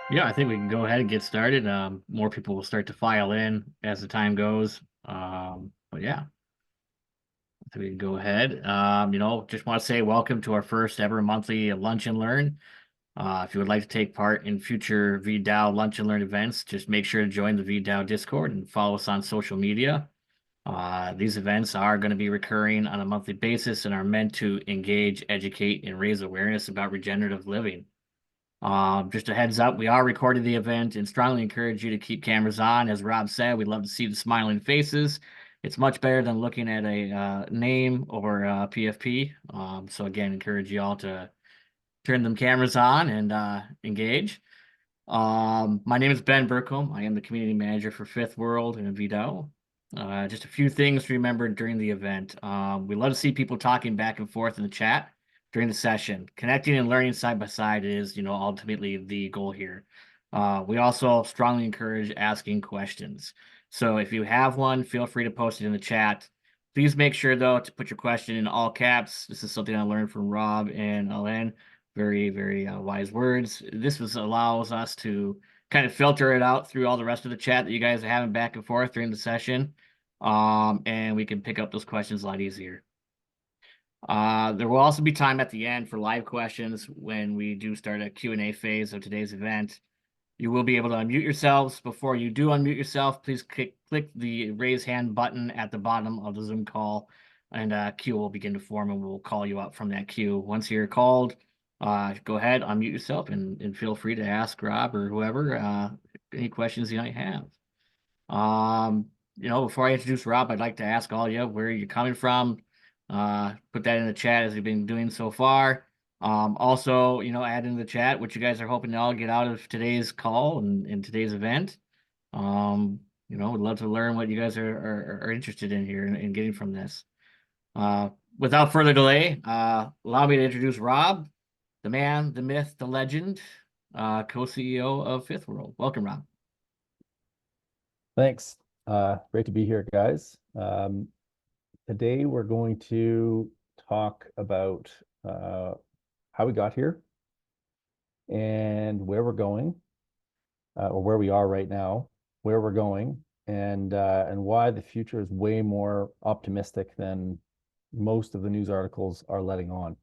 Yeah, I think we can go ahead and get started. More people will start to file in as the time goes. But yeah, I think we can go ahead. Just want to say welcome to our first ever monthly Lunch and Learn. If you would like to take part in future VDAO Lunch and Learn events, just make sure to join the VDAO Discord and follow us on social media. These events are going to be recurring on a monthly basis and are meant to engage, educate, and raise awareness about regenerative living. Just a heads up, we are recording the event and strongly encourage you to keep cameras on. As Rob said, we'd love to see the smiling faces. It's much better than looking at a name or PFP. So again, encourage you all to turn them cameras on and engage. My name is Ben Burkholm. I am the community manager for Fifth World and VDO. Just a few things to remember during the event. We love to see people talking back and forth in the chat during the session. Connecting and learning side by side is, ultimately the goal here. We also strongly encourage asking questions. So if you have one, feel free to post it in the chat. Please make sure, though, to put your question in all caps. This is something I learned from Rob and Alain. Very, very wise words. Allows us to kind of filter it out through all the rest of the chat that you guys are having back and forth during the session. And we can pick up those questions a lot easier. There will also be time at the end for live questions when we do start a Q&A phase of today's event. You will be able to unmute yourselves. Before you do unmute yourself, please click the raise hand button at the bottom of the Zoom call, and a queue will begin to form, and we'll call you up from that queue. Once you're called, go ahead, unmute yourself, and feel free to ask Rob or whoever any questions you might have. Before I introduce Rob, I'd like to ask all of you where you're coming from. Put that in the chat as we've been doing so far. Also, add in the chat what you guys are hoping to all get out of today's call and today's event. We'd love to learn what you guys are interested in here and getting from this. Without further delay, allow me to introduce Rob, the man, the myth, the legend, co-CEO of Fifth World. Welcome, Rob. Thanks. Great to be here, guys. Today we're going to talk about how we got here and where we're going, or where we are right now, where we're going, and why the future is way more optimistic than most of the news articles are letting on.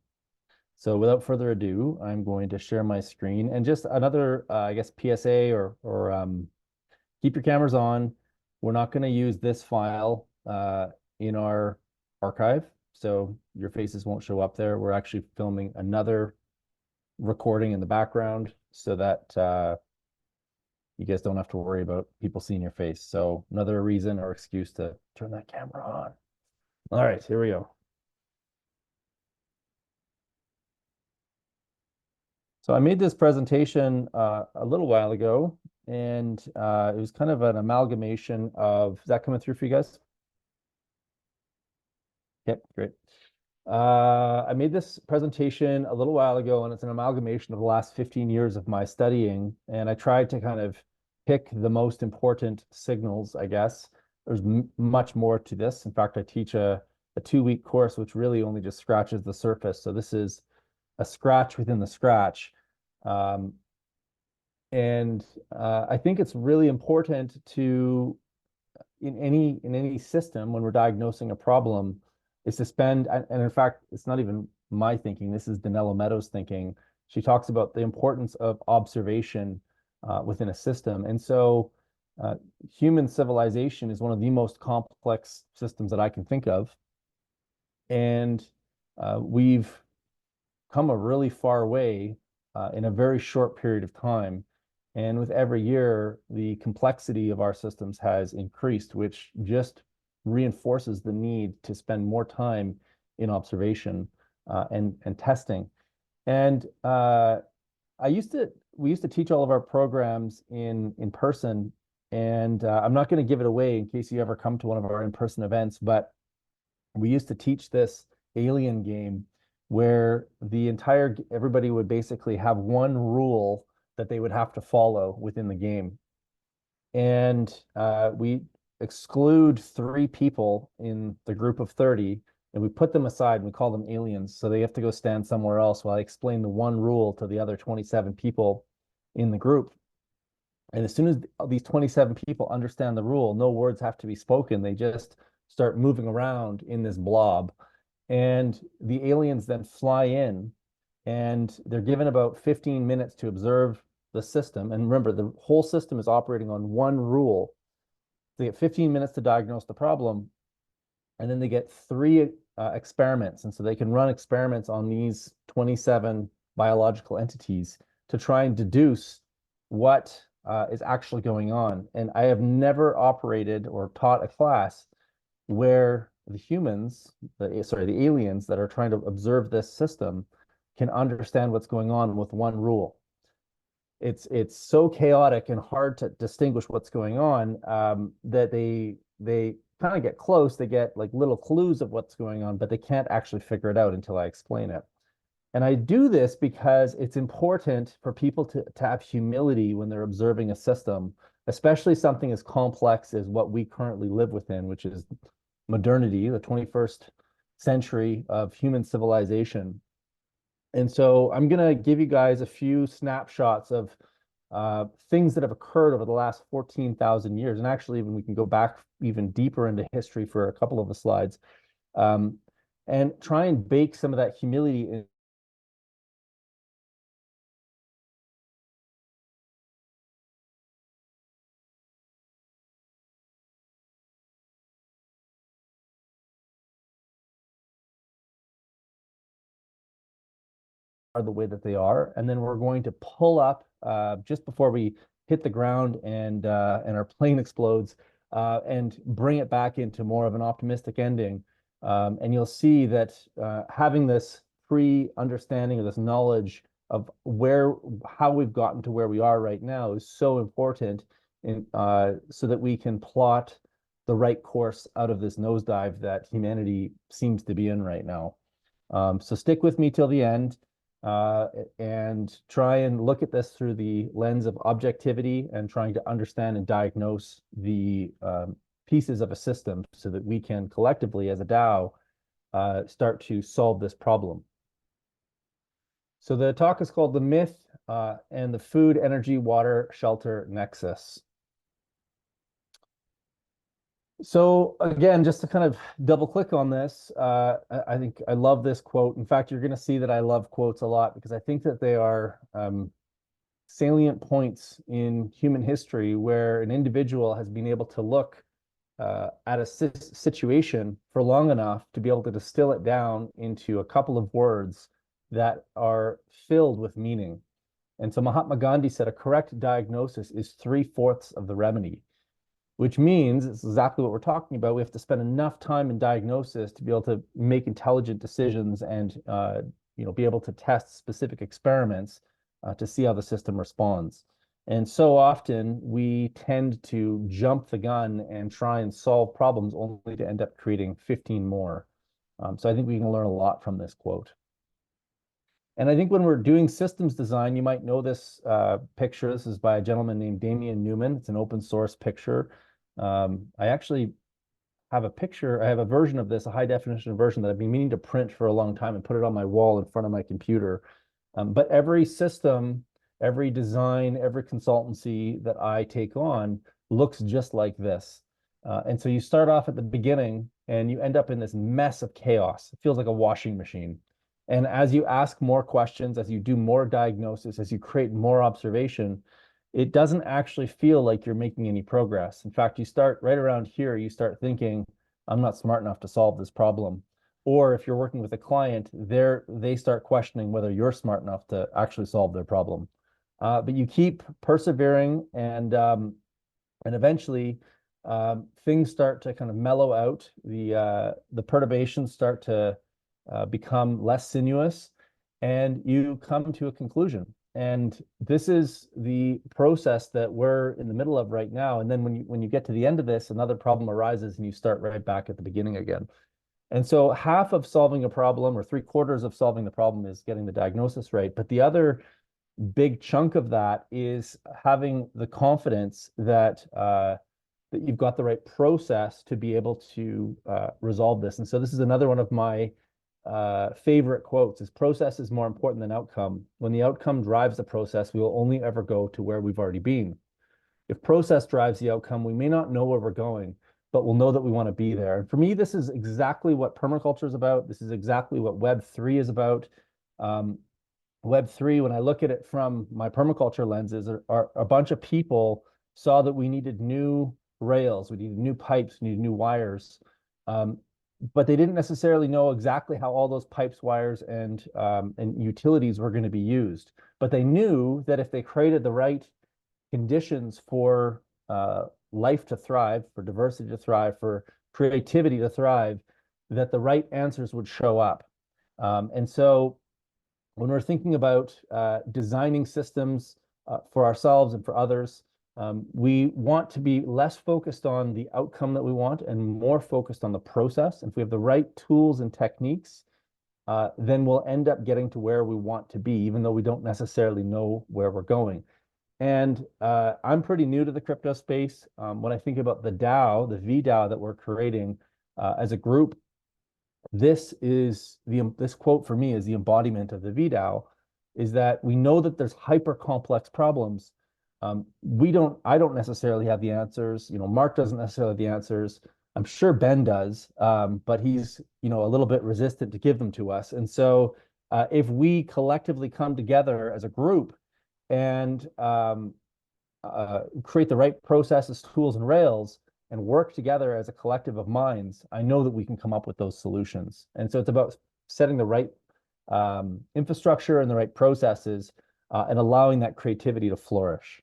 So without further ado, I'm going to share my screen and just another, I guess, PSA or keep your cameras on. We're not going to use this file in our archive, so your faces won't show up there. We're actually filming another recording in the background so that you guys don't have to worry about people seeing your face. So another reason or excuse to turn that camera on. All right, here we go. So I made this presentation a little while ago, and it was kind of an amalgamation of, is that coming through for you guys? Yep, great. I made this presentation a little while ago, and it's an amalgamation of the last 15 years of my studying, and I tried to kind of pick the most important signals, I guess. There's much more to this. In fact, I teach a 2-week course, which really only just scratches the surface. So this is a scratch within the scratch. I think it's really important to, in any system, when we're diagnosing a problem, is to spend, and in fact, it's not even my thinking, this is Danella Meadows' thinking. She talks about the importance of observation within a system. And so human civilization is one of the most complex systems that I can think of. And we've come a really far way in a very short period of time. And with every year, the complexity of our systems has increased, which just reinforces the need to spend more time in observation and testing. And we used to teach all of our programs in person, and I'm not going to give it away in case you ever come to one of our in-person events, but we used to teach this alien game where everybody would basically have one rule that they would have to follow within the game. And we exclude 3 people in the group of 30, and we put them aside and we call them aliens. So they have to go stand somewhere else while I explain the one rule to the other 27 people in the group. And as soon as these 27 people understand the rule, no words have to be spoken. They just start moving around in this blob. And the aliens then fly in, and they're given about 15 minutes to observe the system. And remember, the whole system is operating on one rule. They get 15 minutes to diagnose the problem, and then they get three experiments. And so they can run experiments on these 27 biological entities to try and deduce what is actually going on. And I have never operated or taught a class where the humans, the aliens that are trying to observe this system can understand what's going on with one rule. It's so chaotic and hard to distinguish what's going on, that they kind of get close. They get like little clues of what's going on, but they can't actually figure it out until I explain it. And I do this because it's important for people to have humility when they're observing a system, especially something as complex as what we currently live within, which is modernity, the 21st century of human civilization. And so I'm going to give you guys a few snapshots of things that have occurred over the last 14,000 years. And actually, even we can go back even deeper into history for a couple of the slides, and try and bake some of that humility in. Are the way that they are, and then we're going to pull up just before we hit the ground and our plane explodes, and bring it back into more of an optimistic ending. And you'll see that having this pre-understanding of this knowledge of how we've gotten to where we are right now is so important, so that we can plot the right course out of this nosedive that humanity seems to be in right now. So stick with me till the end, and try and look at this through the lens of objectivity and trying to understand and diagnose the pieces of a system so that we can collectively, as a DAO, start to solve this problem. So the talk is called The Myth and the Food, Energy, Water, Shelter Nexus. So again, just to kind of double click on this, I think I love this quote. In fact, you're going to see that I love quotes a lot because I think that they are salient points in human history where an individual has been able to look at a situation for long enough to be able to distill it down into a couple of words that are filled with meaning. And so Mahatma Gandhi said a correct diagnosis is 3/4 of the remedy, which means it's exactly what we're talking about. We have to spend enough time in diagnosis to be able to make intelligent decisions and be able to test specific experiments to see how the system responds. And so often we tend to jump the gun and try and solve problems only to end up creating 15 more. So I think we can learn a lot from this quote. And I think when we're doing systems design, you might know this picture. This is by a gentleman named Damian Newman. It's an open source picture. I actually have a picture. I have a version of this, a high definition version that I've been meaning to print for a long time and put it on my wall in front of my computer. But every system, every design, every consultancy that I take on looks just like this. And so you start off at the beginning and you end up in this mess of chaos. It feels like a washing machine. And as you ask more questions, as you do more diagnosis, as you create more observation, it doesn't actually feel like you're making any progress. In fact, you start right around here, you start thinking, I'm not smart enough to solve this problem. Or if you're working with a client, they start questioning whether you're smart enough to actually solve their problem. But you keep persevering, and eventually things start to kind of mellow out. The perturbations start to become less sinuous, and you come to a conclusion. And this is the process that we're in the middle of right now. And then when you get to the end of this, another problem arises and you start right back at the beginning again. And so half of solving a problem, or 3/4 of solving the problem, is getting the diagnosis right. But the other big chunk of that is having the confidence that that you've got the right process to be able to resolve this. And so this is another one of my favorite quotes: is process is more important than outcome. When the outcome drives the process, we will only ever go to where we've already been. If process drives the outcome, we may not know where we're going, but we'll know that we want to be there. And for me, this is exactly what permaculture is about. This is exactly what Web3 is about. Web3, when I look at it from my permaculture lenses, are a bunch of people saw that we needed new rails, we needed new pipes, we needed new wires. But they didn't necessarily know exactly how all those pipes, wires, and utilities were going to be used. But they knew that if they created the right conditions for life to thrive, for diversity to thrive, for creativity to thrive, that the right answers would show up. And so when we're thinking about designing systems for ourselves and for others, we want to be less focused on the outcome that we want and more focused on the process. And if we have the right tools and techniques, then we'll end up getting to where we want to be, even though we don't necessarily know where we're going. And I'm pretty new to the crypto space. When I think about the DAO, the VDAO that we're creating as a group, this quote for me is the embodiment of the VDAO, is that we know that there's hyper complex problems. I don't necessarily have the answers. Mark doesn't necessarily have the answers. I'm sure Ben does, but he's, a little bit resistant to give them to us. And so if we collectively come together as a group and create the right processes, tools, and rails, and work together as a collective of minds, I know that we can come up with those solutions. And so it's about setting the right infrastructure and the right processes and allowing that creativity to flourish.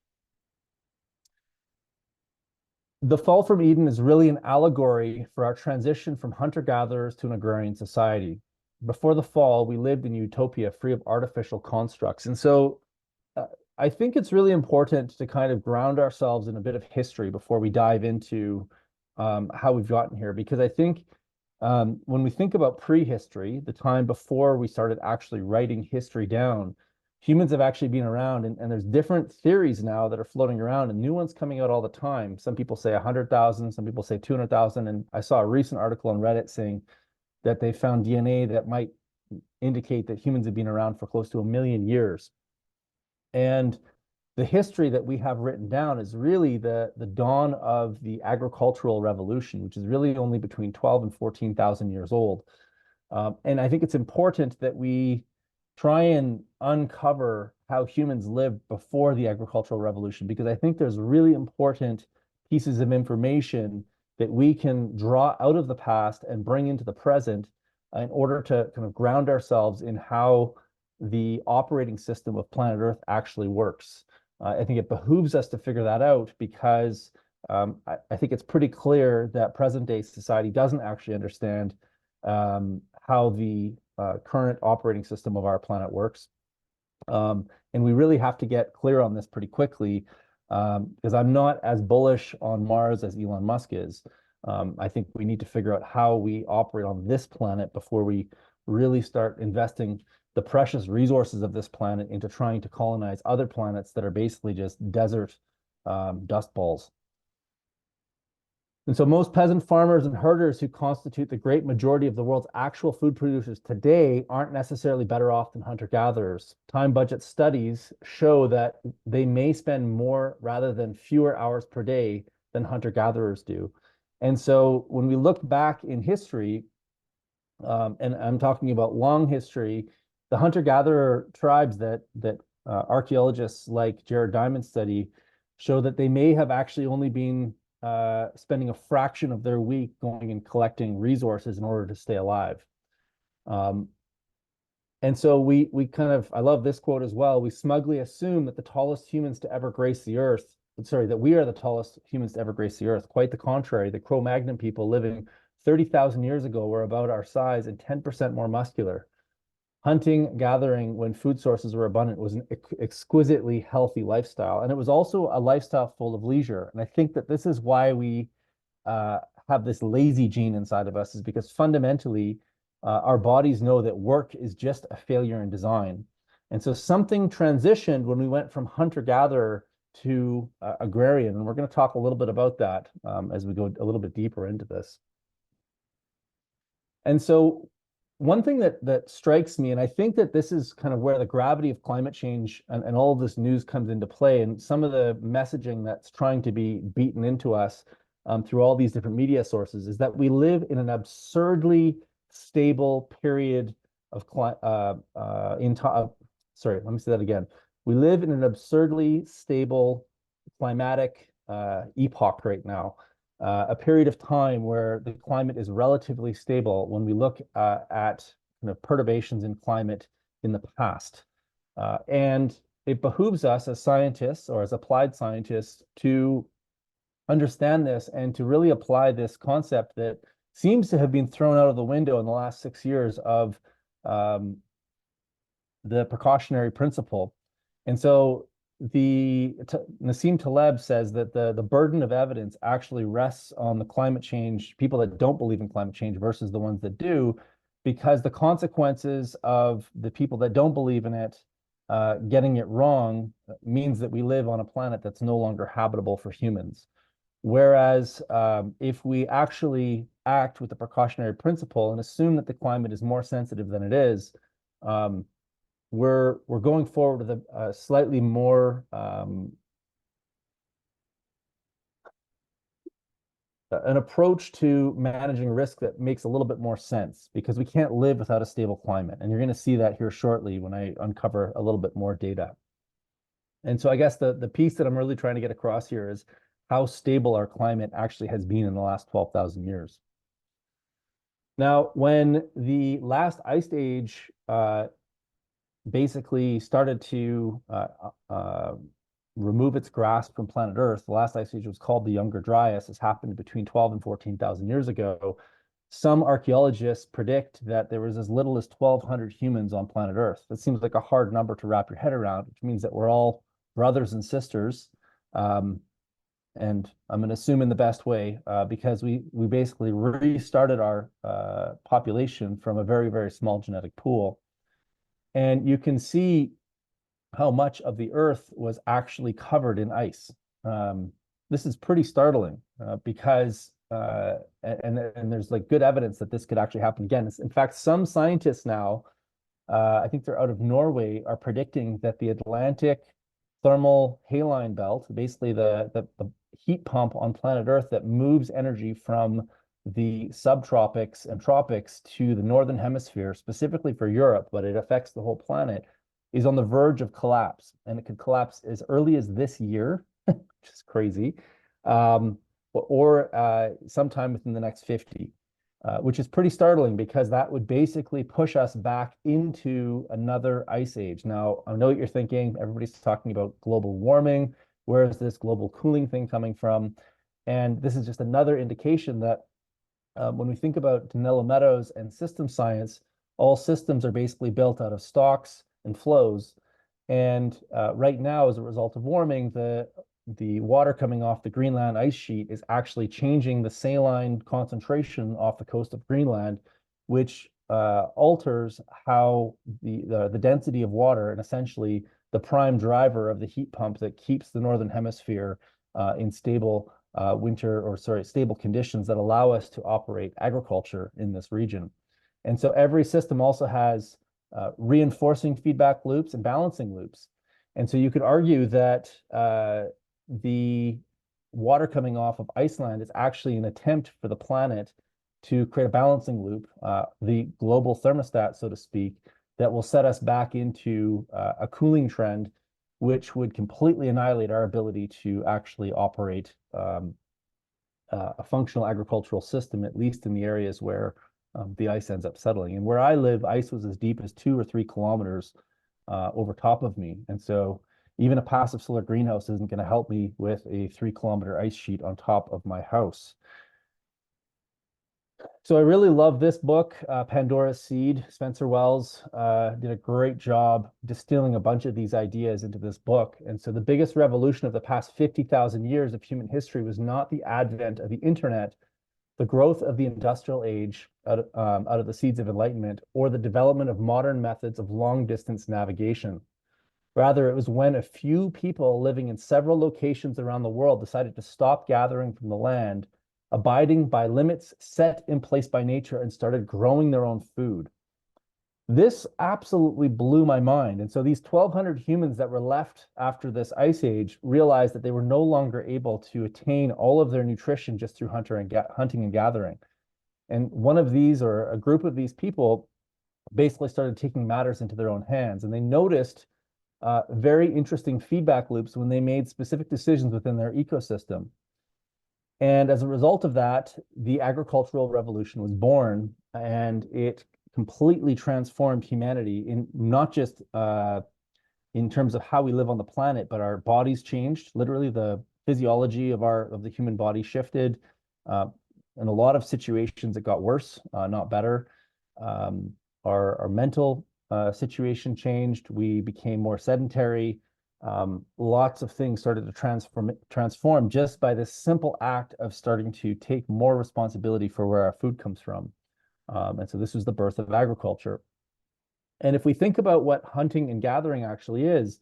The Fall from Eden is really an allegory for our transition from hunter-gatherers to an agrarian society. Before the fall, we lived in utopia free of artificial constructs. And so I think it's really important to kind of ground ourselves in a bit of history before we dive into how we've gotten here, because I think when we think about prehistory, the time before we started actually writing history down, humans have actually been around, and there's different theories now that are floating around and new ones coming out all the time. Some people say 100,000, some people say 200,000. And I saw a recent article on Reddit saying that they found DNA that might indicate that humans have been around for close to 1 million years. And the history that we have written down is really the dawn of the agricultural revolution, which is really only between 12 and 14,000 years old. And I think it's important that we try and uncover how humans lived before the agricultural revolution, because I think there's really important pieces of information that we can draw out of the past and bring into the present in order to kind of ground ourselves in how the operating system of planet Earth actually works. I think it behooves us to figure that out, because I think it's pretty clear that present day society doesn't actually understand how the current operating system of our planet works. And we really have to get clear on this pretty quickly, because I'm not as bullish on Mars as Elon Musk is. I think we need to figure out how we operate on this planet before we really start investing the precious resources of this planet into trying to colonize other planets that are basically just desert dust balls. And so most peasant farmers and herders who constitute the great majority of the world's actual food producers today aren't necessarily better off than hunter-gatherers. Time budget studies show that they may spend more rather than fewer hours per day than hunter-gatherers do. And so when we look back in history, and I'm talking about long history, the hunter-gatherer tribes that archaeologists like Jared Diamond study show that they may have actually only been spending a fraction of their week going and collecting resources in order to stay alive. And so we kind of, I love this quote as well, we smugly assume that the tallest humans to ever grace the earth, sorry, that we are the tallest humans to ever grace the earth. Quite the contrary. The Cro-Magnon people living 30,000 years ago were about our size and 10% more muscular. Hunting, gathering when food sources were abundant was an exquisitely healthy lifestyle. And it was also a lifestyle full of leisure. And I think that this is why we have this lazy gene inside of us, is because fundamentally our bodies know that work is just a failure in design. And so something transitioned when we went from hunter-gatherer to agrarian. And we're going to talk a little bit about that as we go a little bit deeper into this. And so one thing that strikes me, and I think that this is kind of where the gravity of climate change and all of this news comes into play, and some of the messaging that's trying to be beaten into us through all these different media sources, is that we live in an absurdly stable period of sorry, let me say that again. We live in an absurdly stable climatic epoch right now, a period of time where the climate is relatively stable when we look at perturbations in climate in the past. And it behooves us as scientists or as applied scientists to understand this and to really apply this concept that seems to have been thrown out of the window in the last 6 years of the precautionary principle. And so Nassim Taleb says that the burden of evidence actually rests on the climate change, people that don't believe in climate change versus the ones that do, because the consequences of the people that don't believe in it getting it wrong means that we live on a planet that's no longer habitable for humans. Whereas if we actually act with the precautionary principle and assume that the climate is more sensitive than it is, we're going forward with a slightly more an approach to managing risk that makes a little bit more sense, because we can't live without a stable climate. And you're going to see that here shortly when I uncover a little bit more data. And so I guess the piece that I'm really trying to get across here is how stable our climate actually has been in the last 12,000 years. Now, when the last ice age basically started to remove its grasp from planet Earth, the last ice age was called the Younger Dryas. This happened between 12 and 14,000 years ago. Some archaeologists predict that there was as little as 1,200 humans on planet Earth. That seems like a hard number to wrap your head around, which means that we're all brothers and sisters. And I'm going to assume in the best way, because we basically restarted our population from a very, very small genetic pool. And you can see how much of the Earth was actually covered in ice. This is pretty startling because, and there's like good evidence that this could actually happen again. In fact, some scientists now, I think they're out of Norway, are predicting that the Atlantic thermal haline belt, basically the heat pump on planet Earth that moves energy from the subtropics and tropics to the northern hemisphere, specifically for Europe, but it affects the whole planet, is on the verge of collapse. And it could collapse as early as this year, which is crazy, or sometime within the next 50, which is pretty startling because that would basically push us back into another ice age. Now, I know what you're thinking. Everybody's talking about global warming. Where is this global cooling thing coming from? And this is just another indication that when we think about Danilo Meadows and system science, all systems are basically built out of stocks and flows. And right now, as a result of warming, the water coming off the Greenland ice sheet is actually changing the saline concentration off the coast of Greenland, which alters how the density of water, and essentially the prime driver of the heat pump that keeps the northern hemisphere in stable stable conditions that allow us to operate agriculture in this region. And so every system also has reinforcing feedback loops and balancing loops. And so you could argue that the water coming off of Iceland is actually an attempt for the planet to create a balancing loop, the global thermostat, so to speak, that will set us back into a cooling trend, which would completely annihilate our ability to actually operate a functional agricultural system, at least in the areas where the ice ends up settling. And where I live, ice was as deep as 2 or 3 kilometers over top of me. And so even a passive solar greenhouse isn't going to help me with a 3-kilometer ice sheet on top of my house. So I really love this book, Pandora's Seed. Spencer Wells did a great job distilling a bunch of these ideas into this book. And so the biggest revolution of the past 50,000 years of human history was not the advent of the internet, the growth of the industrial age out of the seeds of enlightenment, or the development of modern methods of long-distance navigation. Rather, it was when a few people living in several locations around the world decided to stop gathering from the land, abiding by limits set in place by nature, and started growing their own food. This absolutely blew my mind. And so these 1,200 humans that were left after this ice age realized that they were no longer able to attain all of their nutrition just through hunting and gathering. And one of these, or a group of these people, basically started taking matters into their own hands. And they noticed very interesting feedback loops when they made specific decisions within their ecosystem. And as a result of that, the agricultural revolution was born, and it completely transformed humanity in not just in terms of how we live on the planet, but our bodies changed. Literally, the physiology of the human body shifted. In a lot of situations, it got worse, not better. Our mental situation changed. We became more sedentary. Lots of things started to transform just by this simple act of starting to take more responsibility for where our food comes from. And so this was the birth of agriculture. And if we think about what hunting and gathering actually is,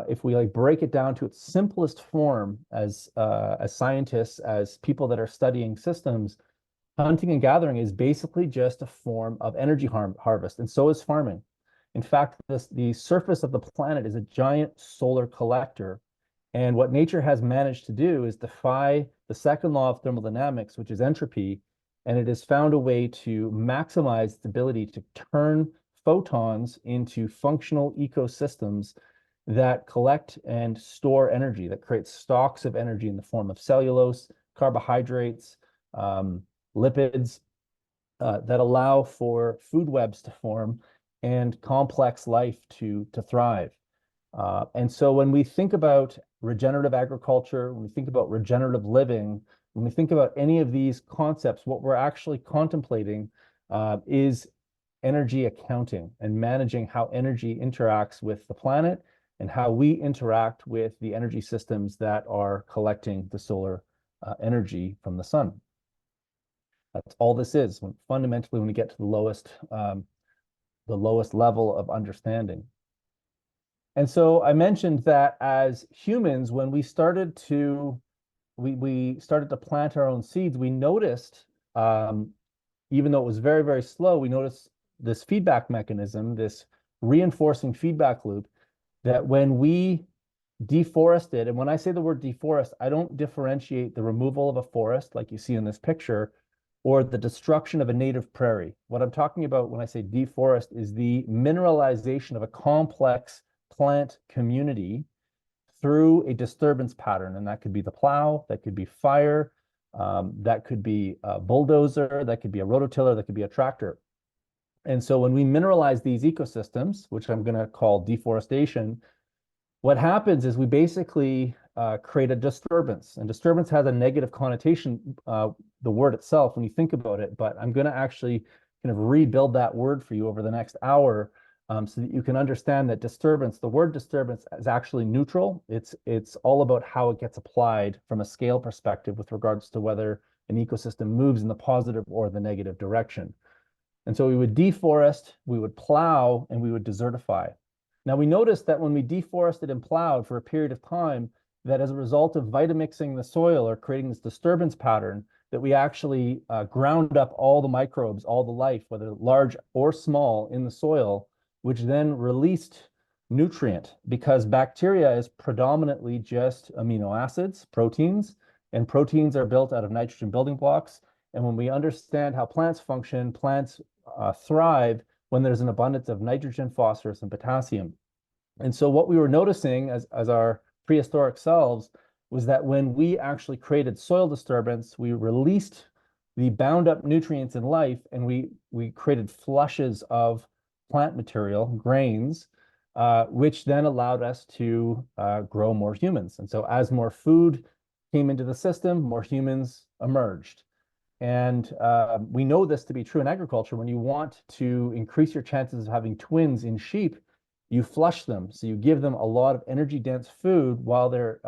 if we like break it down to its simplest form as scientists, as people that are studying systems, hunting and gathering is basically just a form of energy harvest, and so is farming. In fact, the surface of the planet is a giant solar collector. And what nature has managed to do is defy the second law of thermodynamics, which is entropy, and it has found a way to maximize its ability to turn photons into functional ecosystems that collect and store energy, that create stocks of energy in the form of cellulose, carbohydrates, lipids, that allow for food webs to form and complex life to thrive. And so when we think about regenerative agriculture, when we think about regenerative living, when we think about any of these concepts, what we're actually contemplating is energy accounting and managing how energy interacts with the planet and how we interact with the energy systems that are collecting the solar energy from the sun. That's all this is, fundamentally, when we get to the lowest level of understanding. And so I mentioned that as humans, when we started to plant our own seeds, we noticed, even though it was very, very slow, we noticed this feedback mechanism, this reinforcing feedback loop, that when we deforested, and when I say the word deforest, I don't differentiate the removal of a forest like you see in this picture, or the destruction of a native prairie. What I'm talking about when I say deforest is the mineralization of a complex plant community through a disturbance pattern. And that could be the plow, that could be fire, that could be a bulldozer, that could be a rototiller, that could be a tractor. And so when we mineralize these ecosystems, which I'm going to call deforestation, what happens is we basically create a disturbance. And disturbance has a negative connotation, the word itself, when you think about it. But I'm going to actually kind of rebuild that word for you over the next hour, so that you can understand that disturbance, the word disturbance, is actually neutral. It's all about how it gets applied from a scale perspective with regards to whether an ecosystem moves in the positive or the negative direction. And so we would deforest, we would plow, and we would desertify. Now we noticed that when we deforested and plowed for a period of time, that as a result of vitamixing the soil or creating this disturbance pattern, that we actually ground up all the microbes, all the life, whether large or small, in the soil, which then released nutrient, because bacteria is predominantly just amino acids, proteins, and proteins are built out of nitrogen building blocks. And when we understand how plants function, plants thrive when there's an abundance of nitrogen, phosphorus, and potassium. And so what we were noticing as our prehistoric selves was that when we actually created soil disturbance, we released the bound up nutrients in life, and we created flushes of plant material, grains, which then allowed us to grow more humans. And so as more food came into the system, more humans emerged. And we know this to be true in agriculture. When you want to increase your chances of having twins in sheep, you flush them. So you give them a lot of energy dense food while they're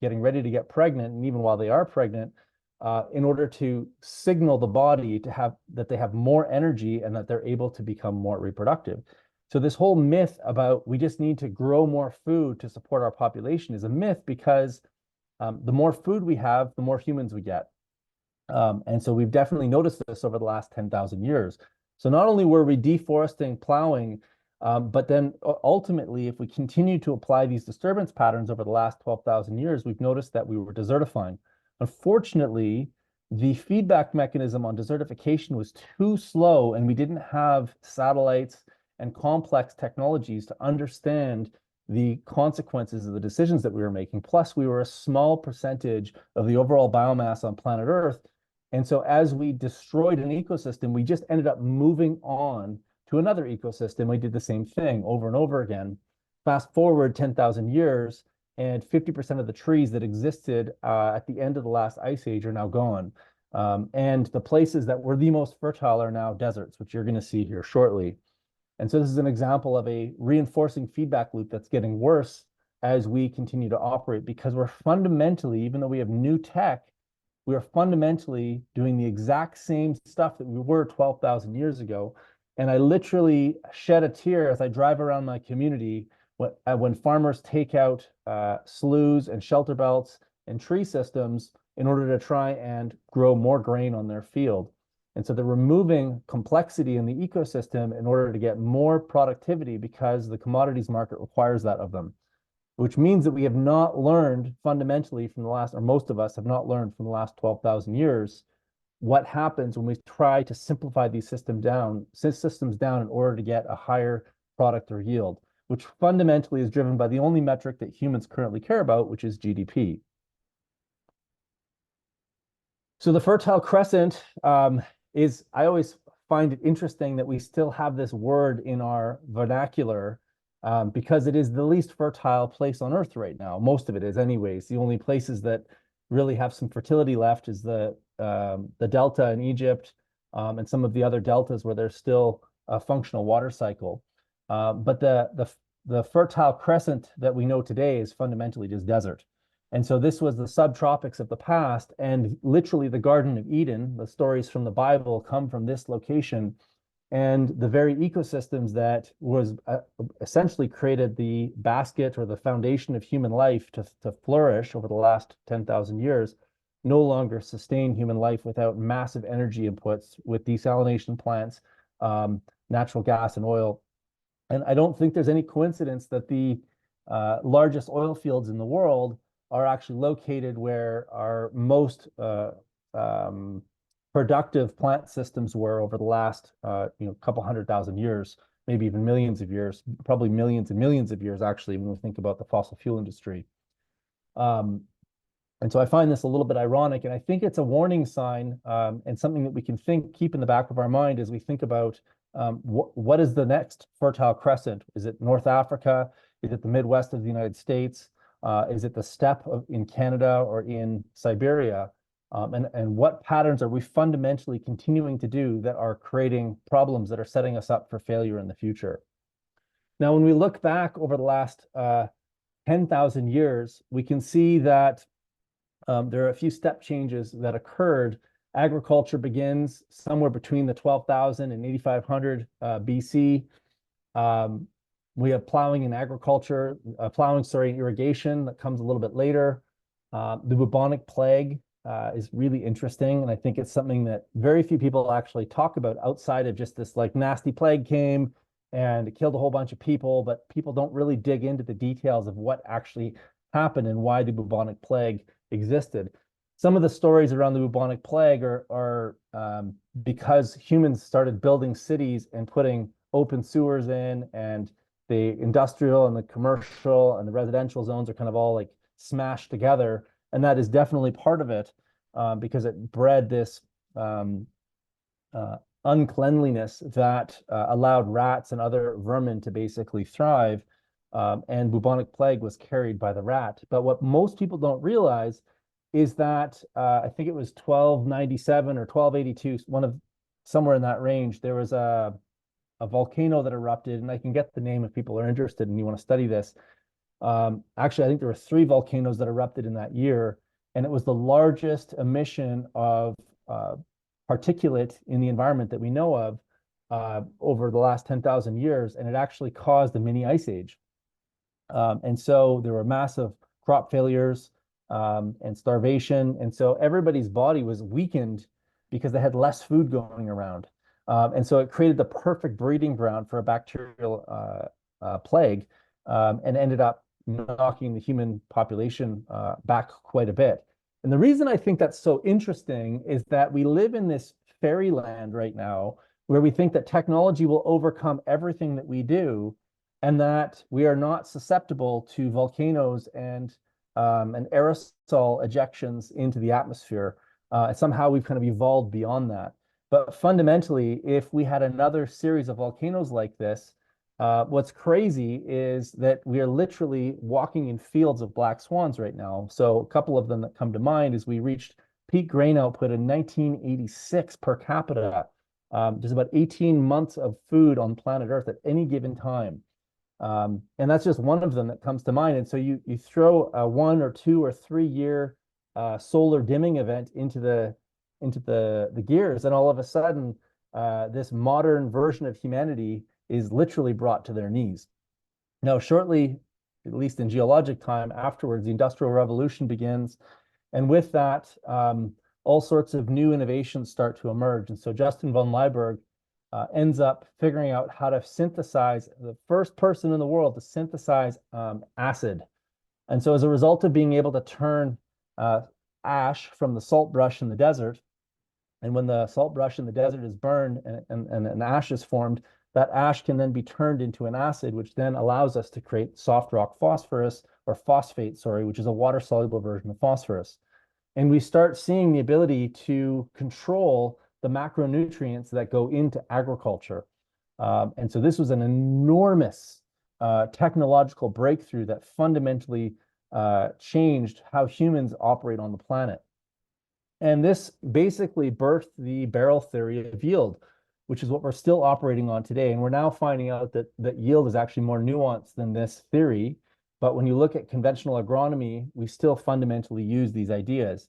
getting ready to get pregnant, and even while they are pregnant, in order to signal the body that they have more energy and that they're able to become more reproductive. So this whole myth about we just need to grow more food to support our population is a myth, because the more food we have, the more humans we get. And so we've definitely noticed this over the last 10,000 years. So not only were we deforesting, plowing, but then ultimately, if we continue to apply these disturbance patterns over the last 12,000 years, we've noticed that we were desertifying. Unfortunately, the feedback mechanism on desertification was too slow, and we didn't have satellites and complex technologies to understand the consequences of the decisions that we were making. Plus, we were a small percentage of the overall biomass on planet Earth. And so as we destroyed an ecosystem, we just ended up moving on to another ecosystem. We did the same thing over and over again. Fast forward 10,000 years, and 50% of the trees that existed at the end of the last ice age are now gone. And the places that were the most fertile are now deserts, which you're going to see here shortly. And so this is an example of a reinforcing feedback loop that's getting worse as we continue to operate, because we're fundamentally, even though we have new tech, we are fundamentally doing the exact same stuff that we were 12,000 years ago. And I literally shed a tear as I drive around my community when farmers take out sloughs and shelter belts and tree systems in order to try and grow more grain on their field. And so they're removing complexity in the ecosystem in order to get more productivity, because the commodities market requires that of them, which means that we have not learned fundamentally from the last, or most of us have not learned from the last 12,000 years, what happens when we try to simplify these systems down in order to get a higher product or yield, which fundamentally is driven by the only metric that humans currently care about, which is GDP. So the Fertile Crescent I always find it interesting that we still have this word in our vernacular, because it is the least fertile place on Earth right now. Most of it is anyways. The only places that really have some fertility left is the Delta in Egypt, and some of the other deltas where there's still a functional water cycle. But the Fertile Crescent that we know today is fundamentally just desert. And so this was the subtropics of the past, and literally the Garden of Eden. The stories from the Bible come from this location, and the very ecosystems that was essentially created the basket or the foundation of human life to flourish over the last 10,000 years no longer sustain human life without massive energy inputs with desalination plants, natural gas and oil. And I don't think there's any coincidence that the largest oil fields in the world are actually located where our most productive plant systems were over the last couple 100,000 years, maybe even millions of years, probably millions and millions of years actually, when we think about the fossil fuel industry. And so I find this a little bit ironic, and I think it's a warning sign, and something that we can keep in the back of our mind as we think about what is the next Fertile Crescent? Is it North Africa? Is it the Midwest of the United States? Is it the steppe in Canada or in Siberia? And what patterns are we fundamentally continuing to do that are creating problems that are setting us up for failure in the future? Now, when we look back over the last 10,000 years, we can see that there are a few step changes that occurred. Agriculture begins somewhere between the 12,000 and 8,500 BC. We have plowing and agriculture, irrigation that comes a little bit later. The bubonic plague is really interesting, and I think it's something that very few people actually talk about outside of just this like nasty plague came and it killed a whole bunch of people, but people don't really dig into the details of what actually happened and why the bubonic plague existed. Some of the stories around the bubonic plague are because humans started building cities and putting open sewers in, and the industrial and the commercial and the residential zones are kind of all like smashed together. And that is definitely part of it, because it bred this uncleanliness that allowed rats and other vermin to basically thrive. And bubonic plague was carried by the rat. But what most people don't realize is that I think it was 1297 or 1282, somewhere in that range, there was a volcano that erupted, and I can get the name if people are interested and you want to study this. Actually, I think there were 3 volcanoes that erupted in that year, and it was the largest emission of particulate in the environment that we know of over the last 10,000 years, and it actually caused a mini ice age. And so there were massive crop failures and starvation, and so everybody's body was weakened because they had less food going around. And so it created the perfect breeding ground for a bacterial plague, and ended up knocking the human population back quite a bit. And the reason I think that's so interesting is that we live in this fairyland right now where we think that technology will overcome everything that we do, and that we are not susceptible to volcanoes and aerosol ejections into the atmosphere. Somehow we've kind of evolved beyond that. But fundamentally, if we had another series of volcanoes like this, what's crazy is that we are literally walking in fields of black swans right now. So a couple of them that come to mind is we reached peak grain output in 1986 per capita. There's about 18 months of food on planet Earth at any given time. And that's just one of them that comes to mind. And so you throw a 1 or 2 or 3 year solar dimming event into the gears, and all of a sudden, this modern version of humanity is literally brought to their knees. Now, shortly, at least in geologic time afterwards, the Industrial Revolution begins, and with that, all sorts of new innovations start to emerge. And so Justin von Liebig ends up figuring out how to synthesize, the first person in the world to synthesize acid. And so as a result of being able to turn ash from the salt brush in the desert, and when the salt brush in the desert is burned and ash is formed, that ash can then be turned into an acid, which then allows us to create soft rock phosphorus, or phosphate, sorry, which is a water-soluble version of phosphorus. And we start seeing the ability to control the macronutrients that go into agriculture. And so this was an enormous technological breakthrough that fundamentally changed how humans operate on the planet. And this basically birthed the barrel theory of yield, which is what we're still operating on today. And we're now finding out that yield is actually more nuanced than this theory. But when you look at conventional agronomy, we still fundamentally use these ideas.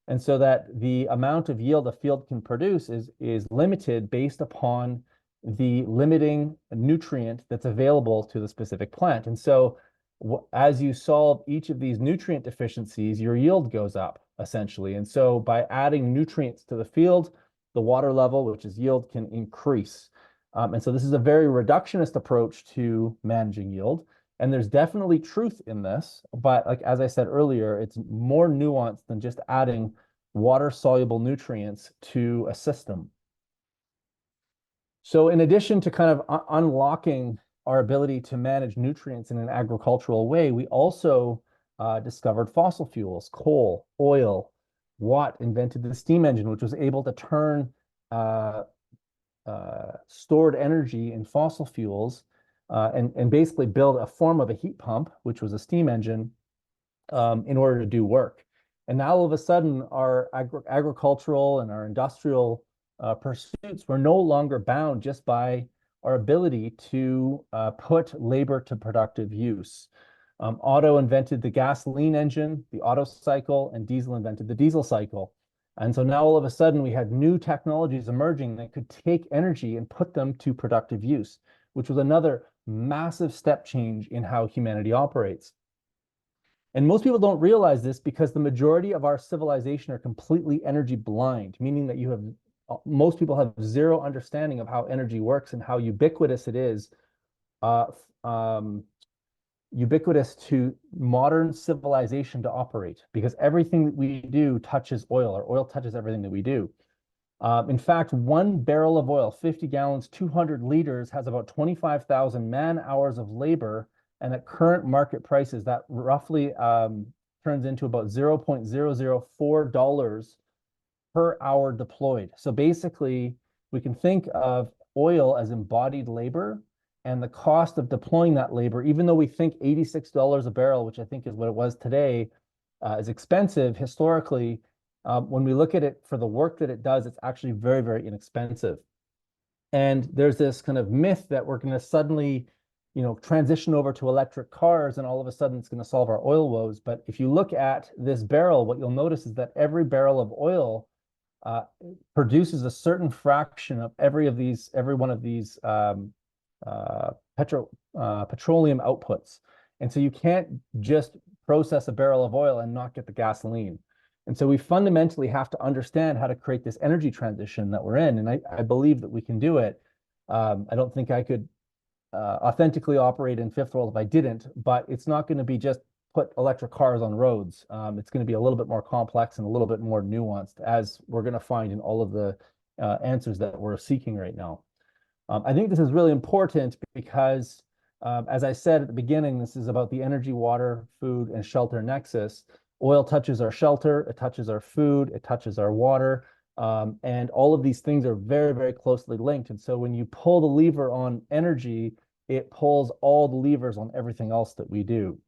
And so that the amount of yield a field can produce is limited based upon the limiting nutrient that's available to the specific plant. And so as you solve each of these nutrient deficiencies, your yield goes up, essentially. And so by adding nutrients to the field, the water level, which is yield, can increase. And so this is a very reductionist approach to managing yield. And there's definitely truth in this, but like as I said earlier, it's more nuanced than just adding water-soluble nutrients to a system. So in addition to kind of unlocking our ability to manage nutrients in an agricultural way, we also discovered fossil fuels, coal, oil. Watt invented the steam engine, which was able to turn stored energy in fossil fuels and basically build a form of a heat pump, which was a steam engine, in order to do work. And now all of a sudden, our agricultural and our industrial pursuits were no longer bound just by our ability to put labor to productive use. Otto invented the gasoline engine, the Otto cycle, and Diesel invented the diesel cycle. And so now all of a sudden we had new technologies emerging that could take energy and put them to productive use, which was another massive step change in how humanity operates. And most people don't realize this because the majority of our civilization are completely energy blind, meaning that most people have zero understanding of how energy works and how ubiquitous it is, ubiquitous to modern civilization to operate, because everything that we do touches oil, or oil touches everything that we do. In fact, 1 barrel of oil, 50 gallons, 200 liters, has about 25,000 man-hours of labor. And at current market prices, that roughly turns into about $0.004 per hour deployed. So basically, we can think of oil as embodied labor, and the cost of deploying that labor, even though we think $86 a barrel, which I think is what it was today, is expensive historically, when we look at it for the work that it does, it's actually very, very inexpensive. And there's this kind of myth that we're going to suddenly, transition over to electric cars and all of a sudden it's going to solve our oil woes. But if you look at this barrel, what you'll notice is that every barrel of oil produces a certain fraction of every one of these petroleum outputs. And so you can't just process a barrel of oil and not get the gasoline. And so we fundamentally have to understand how to create this energy transition that we're in. And I believe that we can do it. I don't think I could authentically operate in fifth world if I didn't, but it's not going to be just put electric cars on roads. It's going to be a little bit more complex and a little bit more nuanced, as we're going to find in all of the answers that we're seeking right now. I think this is really important because, as I said at the beginning, this is about the energy, water, food, and shelter nexus. Oil touches our shelter, it touches our food, it touches our water, and all of these things are very, very closely linked. And so when you pull the lever on energy, it pulls all the levers on everything else that we do.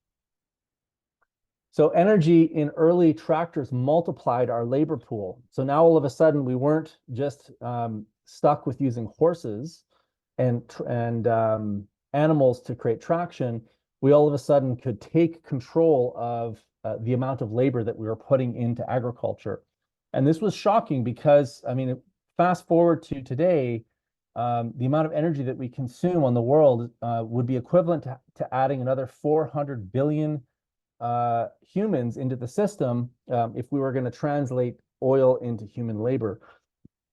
So energy in early tractors multiplied our labor pool. So now all of a sudden we weren't just stuck with using horses and animals to create traction. We all of a sudden could take control of the amount of labor that we were putting into agriculture. And this was shocking because, I mean, fast forward to today, the amount of energy that we consume on the world would be equivalent to adding another 400 billion humans into the system if we were going to translate oil into human labor.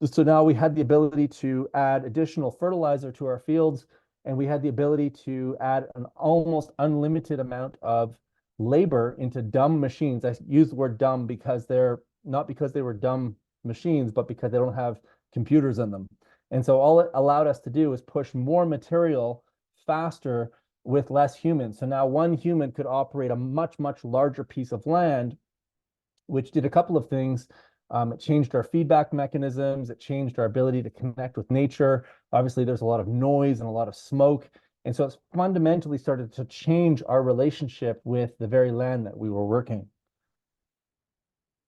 So now we had the ability to add additional fertilizer to our fields, and we had the ability to add an almost unlimited amount of labor into dumb machines. I use the word dumb because they're not because they were dumb machines, but because they don't have computers in them. And so all it allowed us to do is push more material faster with less humans. So now one human could operate a much, much larger piece of land, which did a couple of things. It changed our feedback mechanisms. It changed our ability to connect with nature. Obviously, there's a lot of noise and a lot of smoke. And so it's fundamentally started to change our relationship with the very land that we were working.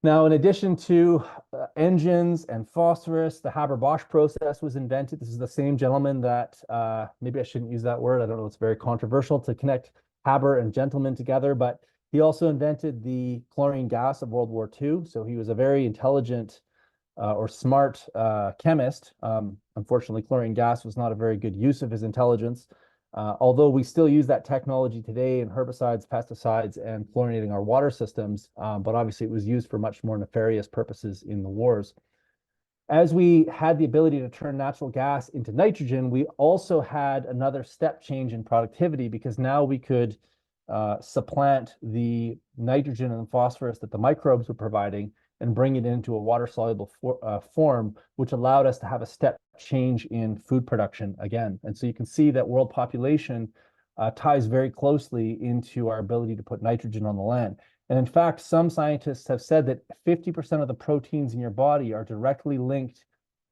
Now, in addition to engines and phosphorus, the Haber-Bosch process was invented. This is the same gentleman that, maybe I shouldn't use that word. I don't know, it's very controversial to connect Haber and gentleman together, but he also invented the chlorine gas of World War II. So he was a very intelligent or smart chemist. Unfortunately, chlorine gas was not a very good use of his intelligence. Although we still use that technology today in herbicides, pesticides, and chlorinating our water systems, but obviously it was used for much more nefarious purposes in the wars. As we had the ability to turn natural gas into nitrogen, we also had another step change in productivity because now we could supplant the nitrogen and phosphorus that the microbes were providing and bring it into a water-soluble form, which allowed us to have a step change in food production again. And so you can see that world population ties very closely into our ability to put nitrogen on the land. And in fact, some scientists have said that 50% of the proteins in your body are directly linked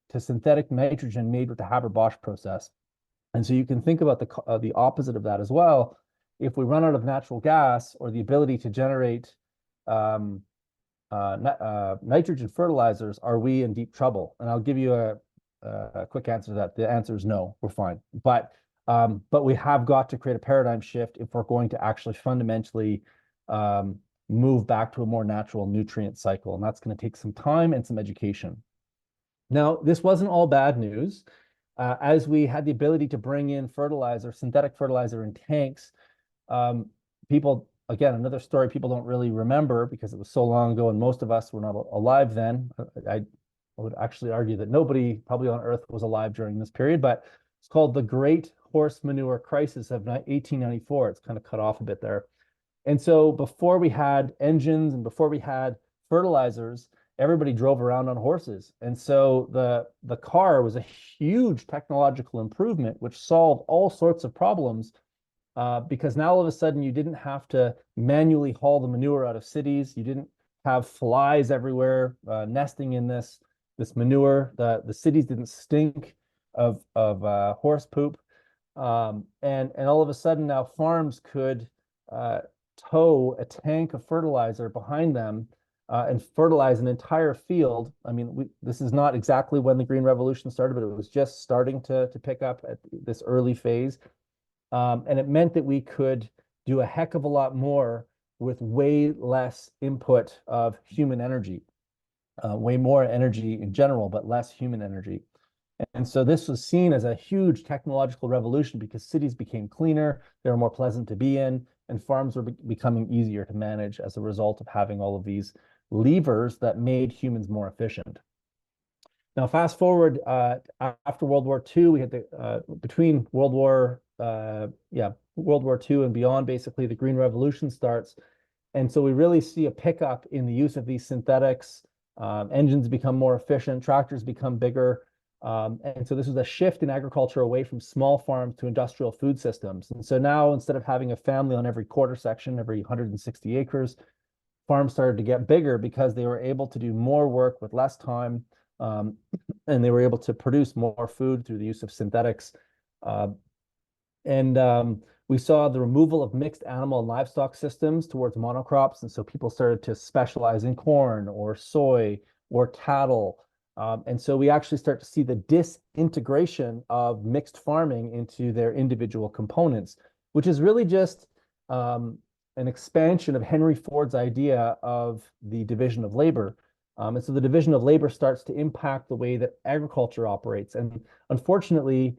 to synthetic nitrogen made with the Haber-Bosch process. And so you can think about the opposite of that as well. If we run out of natural gas or the ability to generate nitrogen fertilizers, are we in deep trouble? And I'll give you a quick answer to that. The answer is no, we're fine. But we have got to create a paradigm shift if we're going to actually fundamentally move back to a more natural nutrient cycle. And that's going to take some time and some education. Now, this wasn't all bad news. As we had the ability to bring in fertilizer, synthetic fertilizer in tanks, people, again, another story people don't really remember because it was so long ago and most of us were not alive then. I would actually argue that nobody probably on Earth was alive during this period, but it's called the Great Horse Manure Crisis of 1894. It's kind of cut off a bit there. And so before we had engines and before we had fertilizers, everybody drove around on horses. And so the car was a huge technological improvement, which solved all sorts of problems because now all of a sudden you didn't have to manually haul the manure out of cities. You didn't have flies everywhere nesting in this manure. The cities didn't stink of horse poop. And all of a sudden now farms could tow a tank of fertilizer behind them and fertilize an entire field. I mean, this is not exactly when the Green Revolution started, but it was just starting to pick up at this early phase. And it meant that we could do a heck of a lot more with way less input of human energy, way more energy in general, but less human energy. And so this was seen as a huge technological revolution because cities became cleaner, they were more pleasant to be in, and farms were becoming easier to manage as a result of having all of these levers that made humans more efficient. Now, fast forward after World War II, we had between World War II and beyond, basically the Green Revolution starts. And so we really see a pickup in the use of these synthetics. Engines become more efficient, tractors become bigger. And so this was a shift in agriculture away from small farms to industrial food systems. And so now, instead of having a family on every quarter section, every 160 acres, farms started to get bigger because they were able to do more work with less time, and they were able to produce more food through the use of synthetics. And we saw the removal of mixed animal and livestock systems towards monocrops. And so people started to specialize in corn or soy or cattle. And so we actually start to see the disintegration of mixed farming into their individual components, which is really just an expansion of Henry Ford's idea of the division of labor. And so the division of labor starts to impact the way that agriculture operates. And unfortunately,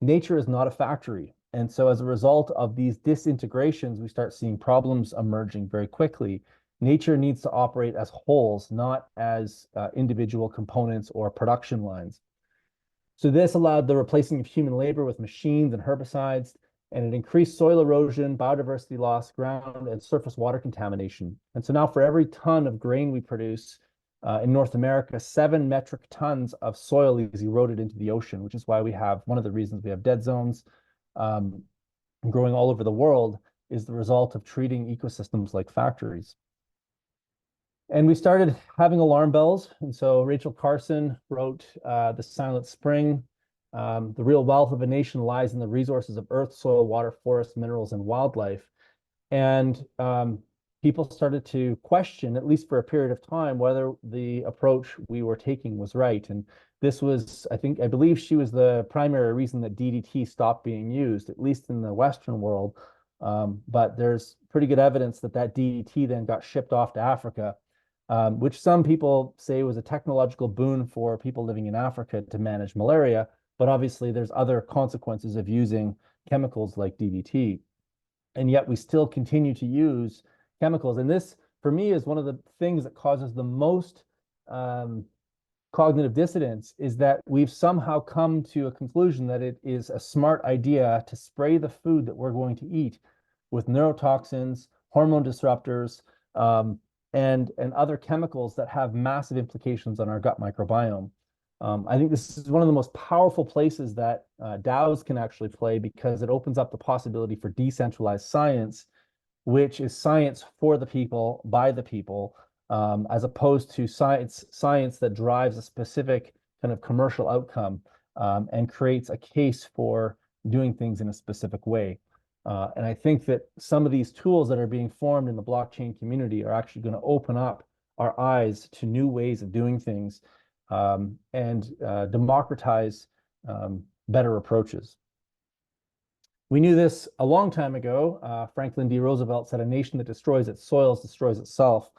nature is not a factory. And so as a result of these disintegrations, we start seeing problems emerging very quickly. Nature needs to operate as wholes, not as individual components or production lines. So this allowed the replacing of human labor with machines and herbicides, and it increased soil erosion, biodiversity loss, ground and surface water contamination. And so now for every ton of grain we produce in North America, 7 metric tons of soil is eroded into the ocean, which is why we have, one of the reasons we have dead zones growing all over the world is the result of treating ecosystems like factories. And we started having alarm bells. And so Rachel Carson wrote The Silent Spring. The real wealth of a nation lies in the resources of earth, soil, water, forests, minerals, and wildlife. And people started to question, at least for a period of time, whether the approach we were taking was right. And this was, I believe she was the primary reason that DDT stopped being used, at least in the Western world. But there's pretty good evidence that that DDT then got shipped off to Africa, which some people say was a technological boon for people living in Africa to manage malaria. But obviously, there's other consequences of using chemicals like DDT. And yet we still continue to use chemicals. And this, for me, is one of the things that causes the most cognitive dissonance, is that we've somehow come to a conclusion that it is a smart idea to spray the food that we're going to eat with neurotoxins, hormone disruptors, and other chemicals that have massive implications on our gut microbiome. I think this is one of the most powerful places that DAOs can actually play, because it opens up the possibility for decentralized science, which is science for the people, by the people, as opposed to science that drives a specific kind of commercial outcome and creates a case for doing things in a specific way. And I think that some of these tools that are being formed in the blockchain community are actually going to open up our eyes to new ways of doing things and democratize better approaches. We knew this a long time ago. Franklin D. Roosevelt said, "A nation that destroys its soils destroys itself."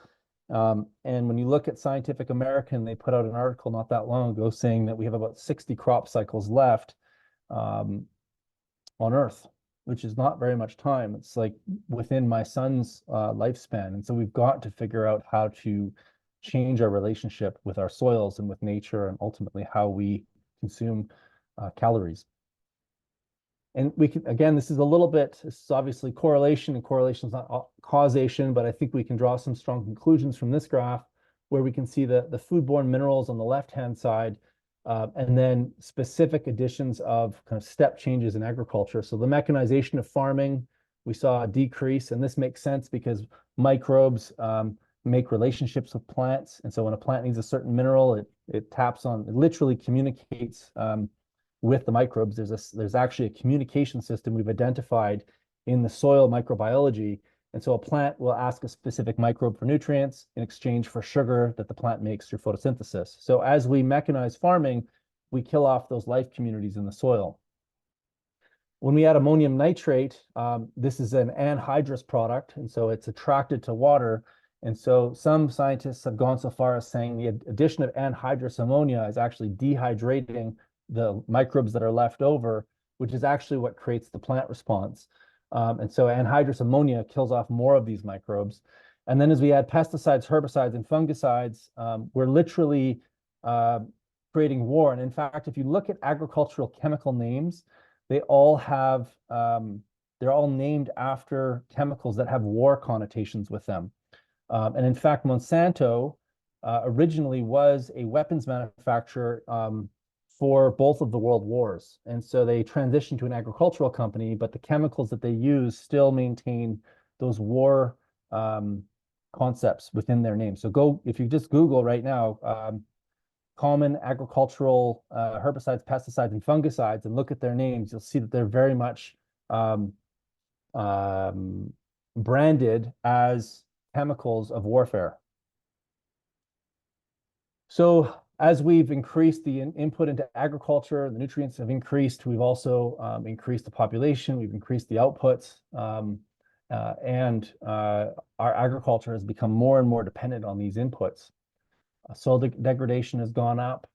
And when you look at Scientific American, they put out an article not that long ago saying that we have about 60 crop cycles left on Earth, which is not very much time. It's like within my son's lifespan. And so we've got to figure out how to change our relationship with our soils and with nature, and ultimately how we consume calories. And we can, again, this is obviously correlation, and correlation is not causation, but I think we can draw some strong conclusions from this graph, where we can see the foodborne minerals on the left-hand side, and then specific additions of kind of step changes in agriculture. So the mechanization of farming, we saw a decrease, and this makes sense because microbes make relationships with plants. And so when a plant needs a certain mineral, it literally communicates with the microbes. There's actually a communication system we've identified in the soil microbiology. And so a plant will ask a specific microbe for nutrients in exchange for sugar that the plant makes through photosynthesis. So as we mechanize farming, we kill off those life communities in the soil. When we add ammonium nitrate, this is an anhydrous product, and so it's attracted to water. And so some scientists have gone so far as saying the addition of anhydrous ammonia is actually dehydrating the microbes that are left over, which is actually what creates the plant response. And so anhydrous ammonia kills off more of these microbes. And then as we add pesticides, herbicides, and fungicides, we're literally creating war. And in fact, if you look at agricultural chemical names, they all have, they're all named after chemicals that have war connotations with them. And in fact, Monsanto originally was a weapons manufacturer for both of the world wars. And so they transitioned to an agricultural company, but the chemicals that they use still maintain those war concepts within their name. So if you just Google right now, common agricultural herbicides, pesticides, and fungicides, and look at their names, you'll see that they're very much branded as chemicals of warfare. So as we've increased the input into agriculture, the nutrients have increased. We've also increased the population. We've increased the outputs. And our agriculture has become more and more dependent on these inputs. Soil degradation has gone up.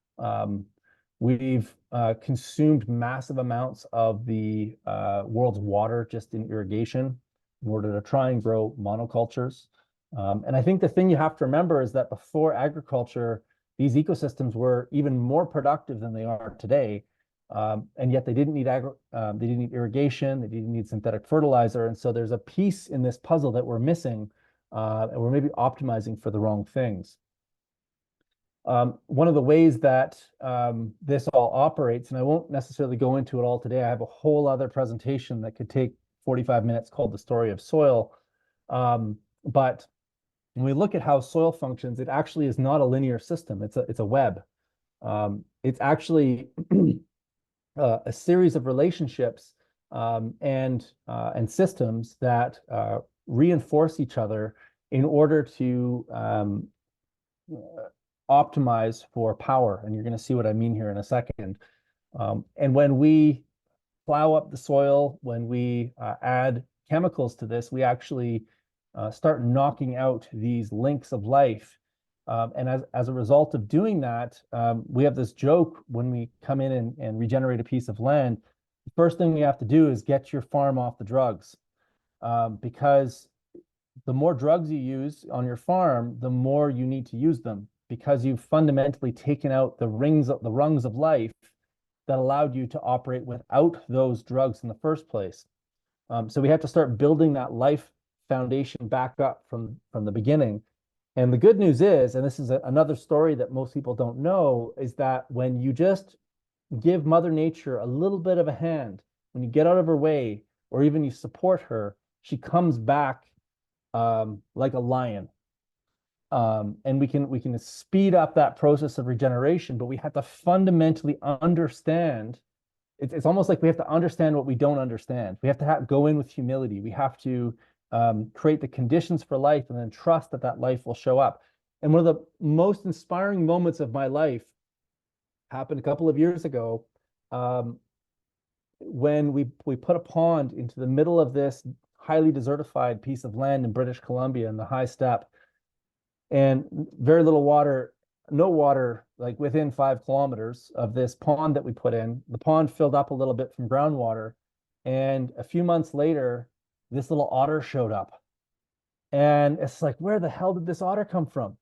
We've consumed massive amounts of the world's water just in irrigation in order to try and grow monocultures. And I think the thing you have to remember is that before agriculture, these ecosystems were even more productive than they are today. And yet they didn't need irrigation, they didn't need synthetic fertilizer. And so there's a piece in this puzzle that we're missing, and we're maybe optimizing for the wrong things. One of the ways that this all operates, and I won't necessarily go into it all today, I have a whole other presentation that could take 45 minutes called The Story of Soil. But when we look at how soil functions, it actually is not a linear system. It's a web. It's actually a series of relationships and systems that reinforce each other in order to optimize for power. And you're going to see what I mean here in a second. And when we plow up the soil, when we add chemicals to this, we actually start knocking out these links of life. And as a result of doing that, we have this joke when we come in and regenerate a piece of land. The first thing we have to do is get your farm off the drugs, because the more drugs you use on your farm, the more you need to use them, because you've fundamentally taken out the rungs of life that allowed you to operate without those drugs in the first place. So we have to start building that life foundation back up from the beginning. And the good news is, and this is another story that most people don't know, is that when you just give Mother Nature a little bit of a hand, when you get out of her way, or even you support her, she comes back like a lion. And we can speed up that process of regeneration, but we have to fundamentally understand. It's almost like we have to understand what we don't understand. We have to go in with humility. We have to create the conditions for life and then trust that that life will show up. And one of the most inspiring moments of my life happened a couple of years ago, when we put a pond into the middle of this highly desertified piece of land in British Columbia in the high steppe, and very little water, no water, like within 5 kilometers of this pond that we put in. The pond filled up a little bit from groundwater, and a few months later, this little otter showed up. And it's like, where the hell did this otter come from?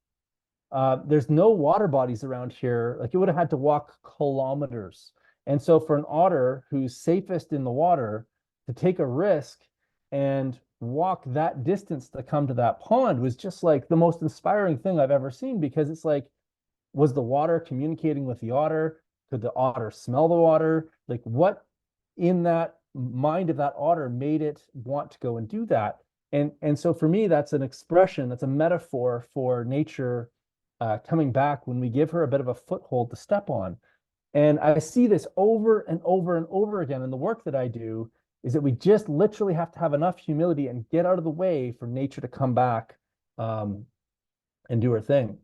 There's no water bodies around here. Like, it would have had to walk kilometers. And so for an otter who's safest in the water to take a risk and walk that distance to come to that pond was just like the most inspiring thing I've ever seen, because it's like, was the water communicating with the otter? Could the otter smell the water? Like, what in that mind of that otter made it want to go and do that? And so for me, that's an expression, that's a metaphor for nature coming back when we give her a bit of a foothold to step on. And I see this over and over and over again in the work that I do, is that we just literally have to have enough humility and get out of the way for nature to come back and do her thing.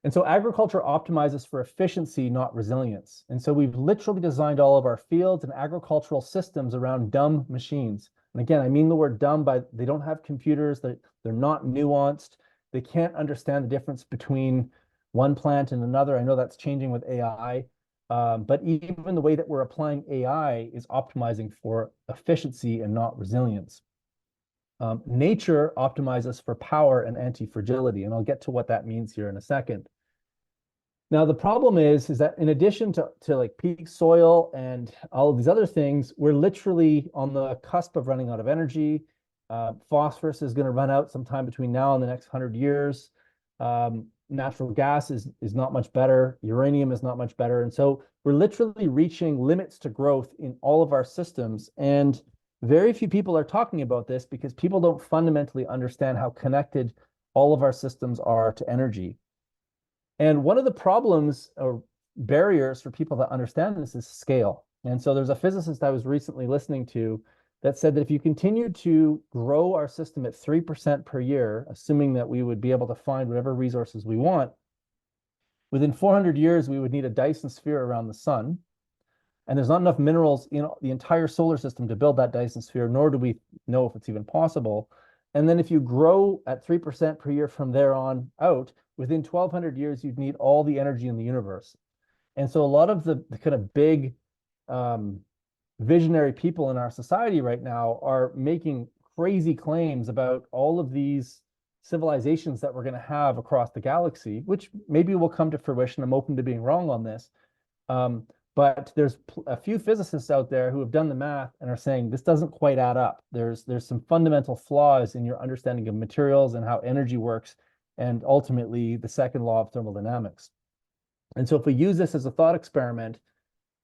And so agriculture optimizes for efficiency, not resilience. And so we've literally designed all of our fields and agricultural systems around dumb machines. And again, I mean the word dumb by they don't have computers, they're not nuanced, they can't understand the difference between one plant and another. I know that's changing with AI, but even the way that we're applying AI is optimizing for efficiency and not resilience. nature optimizes for power and anti-fragility, and I'll get to what that means here in a second. Now, the problem is that in addition to like peak soil and all of these other things, we're literally on the cusp of running out of energy. Phosphorus is going to run out sometime between now and the next 100 years. Natural gas is not much better. Uranium is not much better. And so we're literally reaching limits to growth in all of our systems. And very few people are talking about this because people don't fundamentally understand how connected all of our systems are to energy. And one of the problems or barriers for people to understand this is scale. And so there's a physicist I was recently listening to that said that if you continue to grow our system at 3% per year, assuming that we would be able to find whatever resources we want, within 400 years, we would need a Dyson sphere around the sun. And there's not enough minerals in the entire solar system to build that Dyson sphere, nor do we know if it's even possible. And then if you grow at 3% per year from there on out, within 1,200 years, you'd need all the energy in the universe. And so a lot of the kind of big visionary people in our society right now are making crazy claims about all of these civilizations that we're going to have across the galaxy, which maybe will come to fruition. I'm open to being wrong on this. But there's a few physicists out there who have done the math and are saying this doesn't quite add up. There's some fundamental flaws in your understanding of materials and how energy works, and ultimately the second law of thermodynamics. And so if we use this as a thought experiment,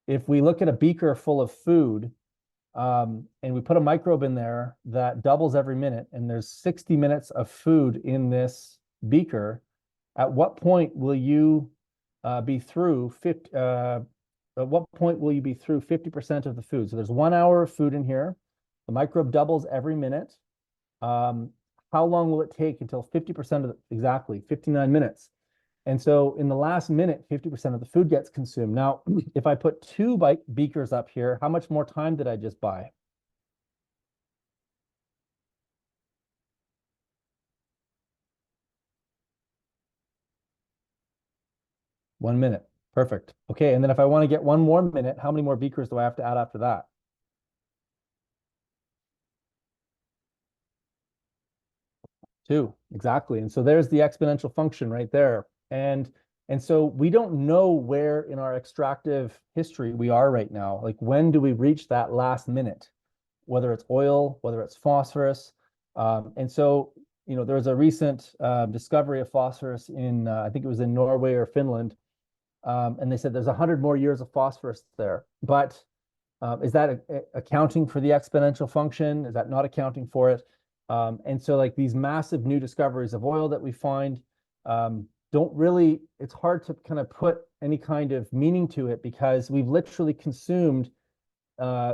if we look at a beaker full of food and we put a microbe in there that doubles every minute, and there's 60 minutes of food in this beaker, at what point will you be through 50, at what point will you be through 50% of the food? So there's 1 hour of food in here. The microbe doubles every minute. How long will it take until 50% of exactly 59 minutes? And so in the last minute, 50% of the food gets consumed. Now, if I put two beakers up here, how much more time did I just buy? One minute. Perfect. Okay, and then if I want to get one more minute, how many more beakers do I have to add after that? Two, exactly. And so there's the exponential function right there. And so we don't know where in our extractive history we are right now. Like, when do we reach that last minute? Whether it's oil, whether it's phosphorus. And so, there was a recent discovery of phosphorus in, I think it was in Norway or Finland. And they said there's 100 more years of phosphorus there. But is that accounting for the exponential function? Is that not accounting for it? And so like these massive new discoveries of oil that we find don't really, it's hard to kind of put any kind of meaning to it, because we've literally consumed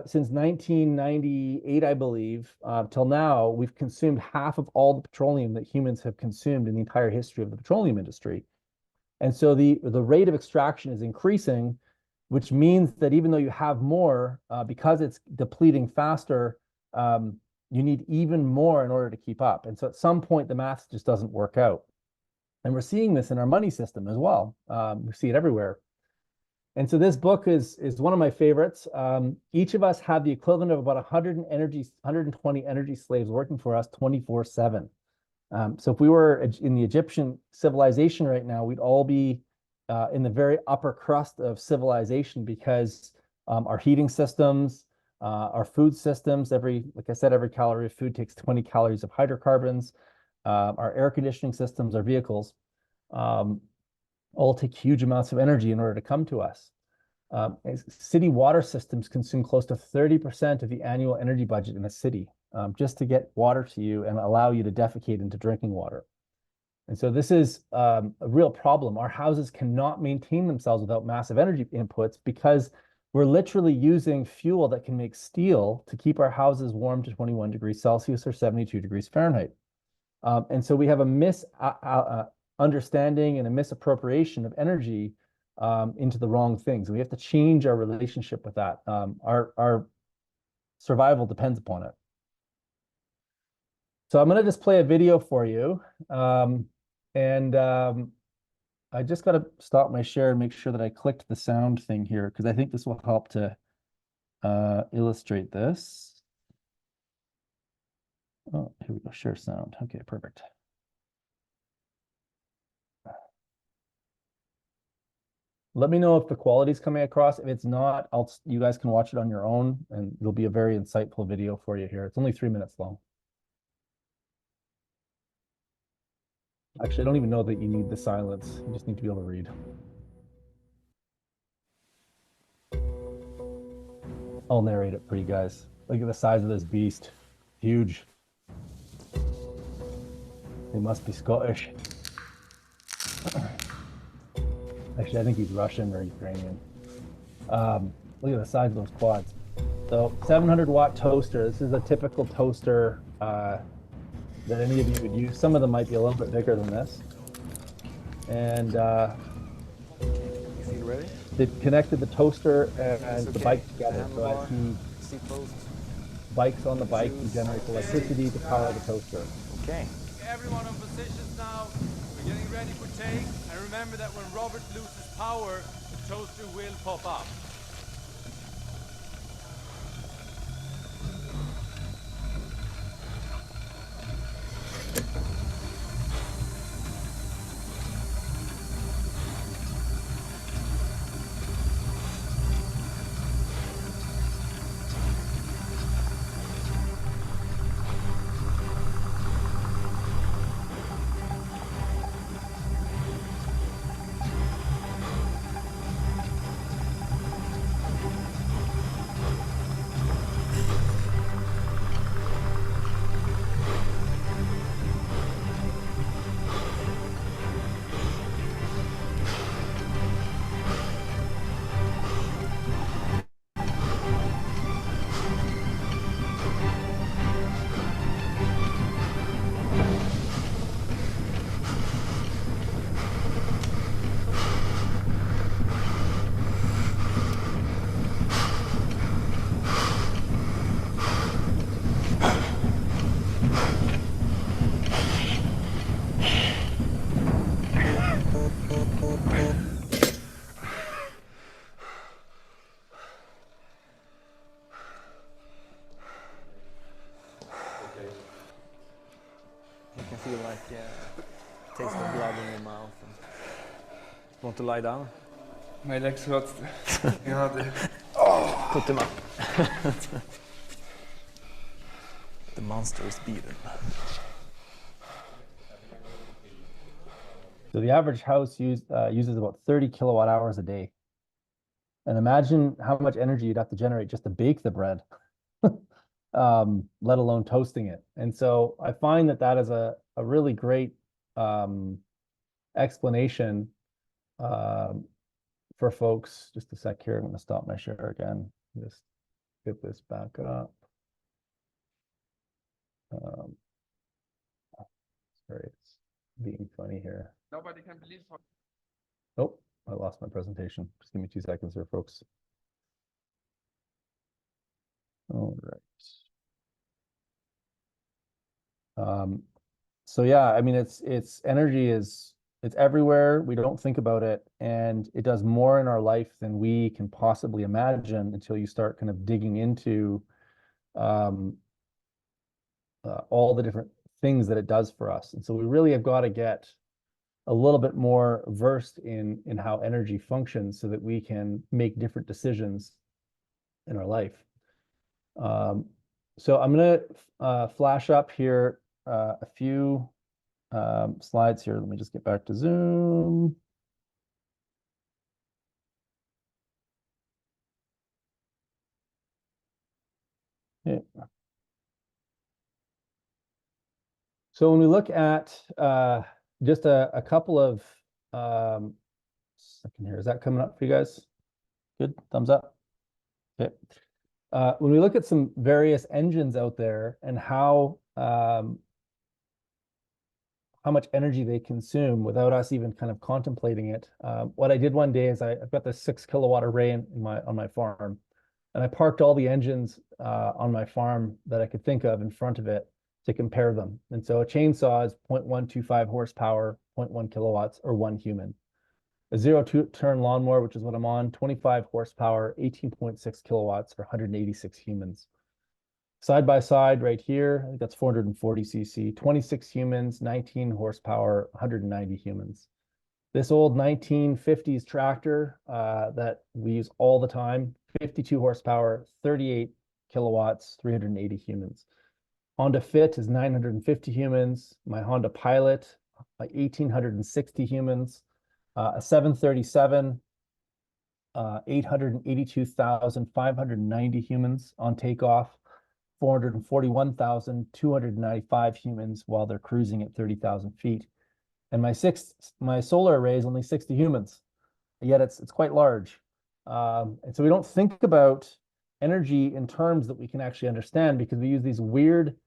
since 1998, I believe, till now, we've consumed half of all the petroleum that humans have consumed in the entire history of the petroleum industry. And so the rate of extraction is increasing, which means that even though you have more, because it's depleting faster, you need even more in order to keep up. And so at some point, the math just doesn't work out. And we're seeing this in our money system as well. We see it everywhere. And so this book is one of my favorites. Each of us have the equivalent of about 120 energy slaves working for us 24/7. So if we were in the Egyptian civilization right now, we'd all be in the very upper crust of civilization, because our heating systems, our food systems, like I said, every calorie of food takes 20 calories of hydrocarbons. Our air conditioning systems, our vehicles, all take huge amounts of energy in order to come to us. City water systems consume close to 30% of the annual energy budget in a city, just to get water to you and allow you to defecate into drinking water. And so this is a real problem. Our houses cannot maintain themselves without massive energy inputs, because we're literally using fuel that can make steel to keep our houses warm to 21 degrees Celsius or 72 degrees Fahrenheit. And so we have a misunderstanding and a misappropriation of energy into the wrong things. We have to change our relationship with that. Our survival depends upon it. So I'm going to just play a video for you. I just got to stop my share and make sure that I clicked the sound thing here, because I think this will help to illustrate this. Oh, here we go. Share sound. Okay, perfect. Let me know if the quality's coming across. If it's not, you guys can watch it on your own, and it'll be a very insightful video for you here. It's only 3 minutes long. Actually, I don't even know that you need the silence. You just need to be able to read. I'll narrate it for you guys. Look at the size of this beast. Huge. They must be Scottish. Actually, I think he's Russian or Ukrainian. Look at the size of those quads. So 700-watt toaster. This is a typical toaster that any of you would use. Some of them might be a little bit bigger than this. And ready? they've connected the toaster and the bike together. So I see bikes on the bike to generate electricity to power the toaster. Okay. Everyone on positions now. We're getting ready for take. And remember that when Robert loses power, the toaster will pop up. You can feel like taste of blood in your mouth. Want to lie down? My legs hurt. Yeah, Put them up. The monster is beaten. So the average house uses about 30 kilowatt hours a day. And imagine how much energy you'd have to generate just to bake the bread, let alone toasting it. And so I find that is a really great explanation for folks. Just a sec here. I'm going to stop my share again. Just get this back up. Sorry, it's being funny here. nobody can believe how Oh, I lost my presentation. Just give me 2 seconds here, folks. All right. So yeah, I mean, it's energy it's everywhere. We don't think about it, and it does more in our life than we can possibly imagine until you start kind of digging into all the different things that it does for us. And so we really have got to get a little bit more versed in how energy functions so that we can make different decisions in our life. So I'm going to flash up here a few slides here. Let me just get back to Zoom. Yeah. So when we look at just a couple of second here, is that coming up for you guys? Good, thumbs up. Okay. When we look at some various engines out there and how much energy they consume without us even kind of contemplating it, what I did one day is I've got this 6 kilowatt array on my farm, and I parked all the engines on my farm that I could think of in front of it to compare them. And so a chainsaw is 0.125 horsepower, 0.1 kilowatts, or 1 human. A zero-turn lawnmower, which is what I'm on, 25 horsepower, 18.6 kilowatts, or 186 humans. Side by side right here, I think that's 440 cc, 26 humans, 19 horsepower, 190 humans. This old 1950s tractor that we use all the time, 52 horsepower, 38 kilowatts, 380 humans. Honda Fit is 950 humans. My Honda Pilot, 1,860 humans. A 737, 882,590 humans on takeoff. 441,295 humans while they're cruising at 30,000 feet. And my solar array is only 60 humans, yet it's quite large. And so we don't think about energy in terms that we can actually understand because we use these weird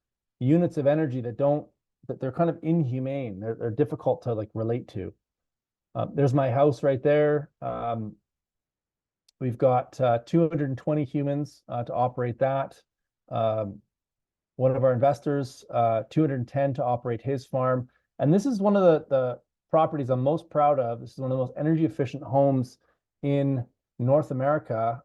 units of energy that they're kind of inhumane. They're difficult to like relate to. There's my house right there. We've got 220 humans to operate that. One of our investors, 210 to operate his farm. And this is one of the properties I'm most proud of. This is one of the most energy efficient homes in North America.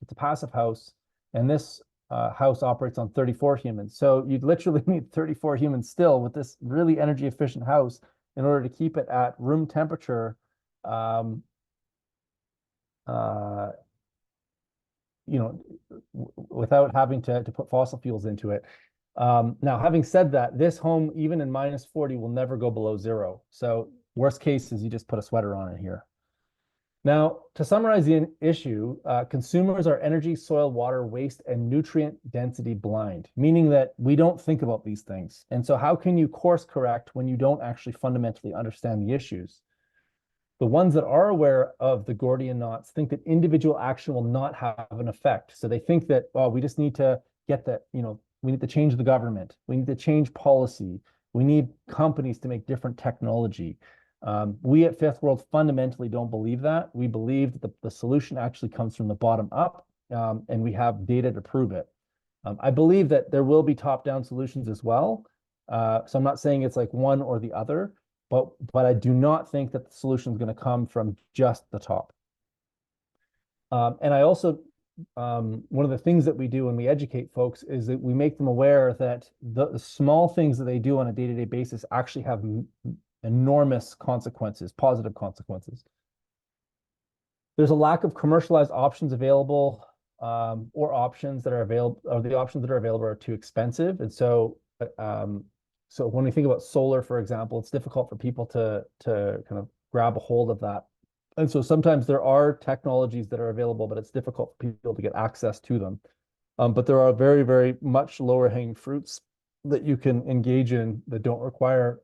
It's a passive house, and this house operates on 34 humans. So you'd literally need 34 humans still with this really energy efficient house in order to keep it at room temperature, without having to put fossil fuels into it. Now, having said that, this home, even in -40, will never go below 0. So worst case is you just put a sweater on it here. Now, to summarize the issue, consumers are energy, soil, water, waste, and nutrient density blind, meaning that we don't think about these things. And so how can you course correct when you don't actually fundamentally understand the issues? The ones that are aware of the Gordian knots think that individual action will not have an effect. So they think that, oh, we just need to get that, we need to change the government. We need to change policy. We need companies to make different technology. We at Fifth World fundamentally don't believe that. We believe that the solution actually comes from the bottom up, and we have data to prove it. I believe that there will be top-down solutions as well. So I'm not saying it's like one or the other, but I do not think that the solution is going to come from just the top. And I also, one of the things that we do when we educate folks is that we make them aware that the small things that they do on a day-to-day basis actually have enormous consequences, positive consequences. There's a lack of commercialized options available, or options that are available, or the options that are available are too expensive. And so, so when we think about solar, for example, it's difficult for people to kind of grab a hold of that. And so sometimes there are technologies that are available, but it's difficult for people to get access to them. But there are very, very much lower hanging fruits that you can engage in that don't require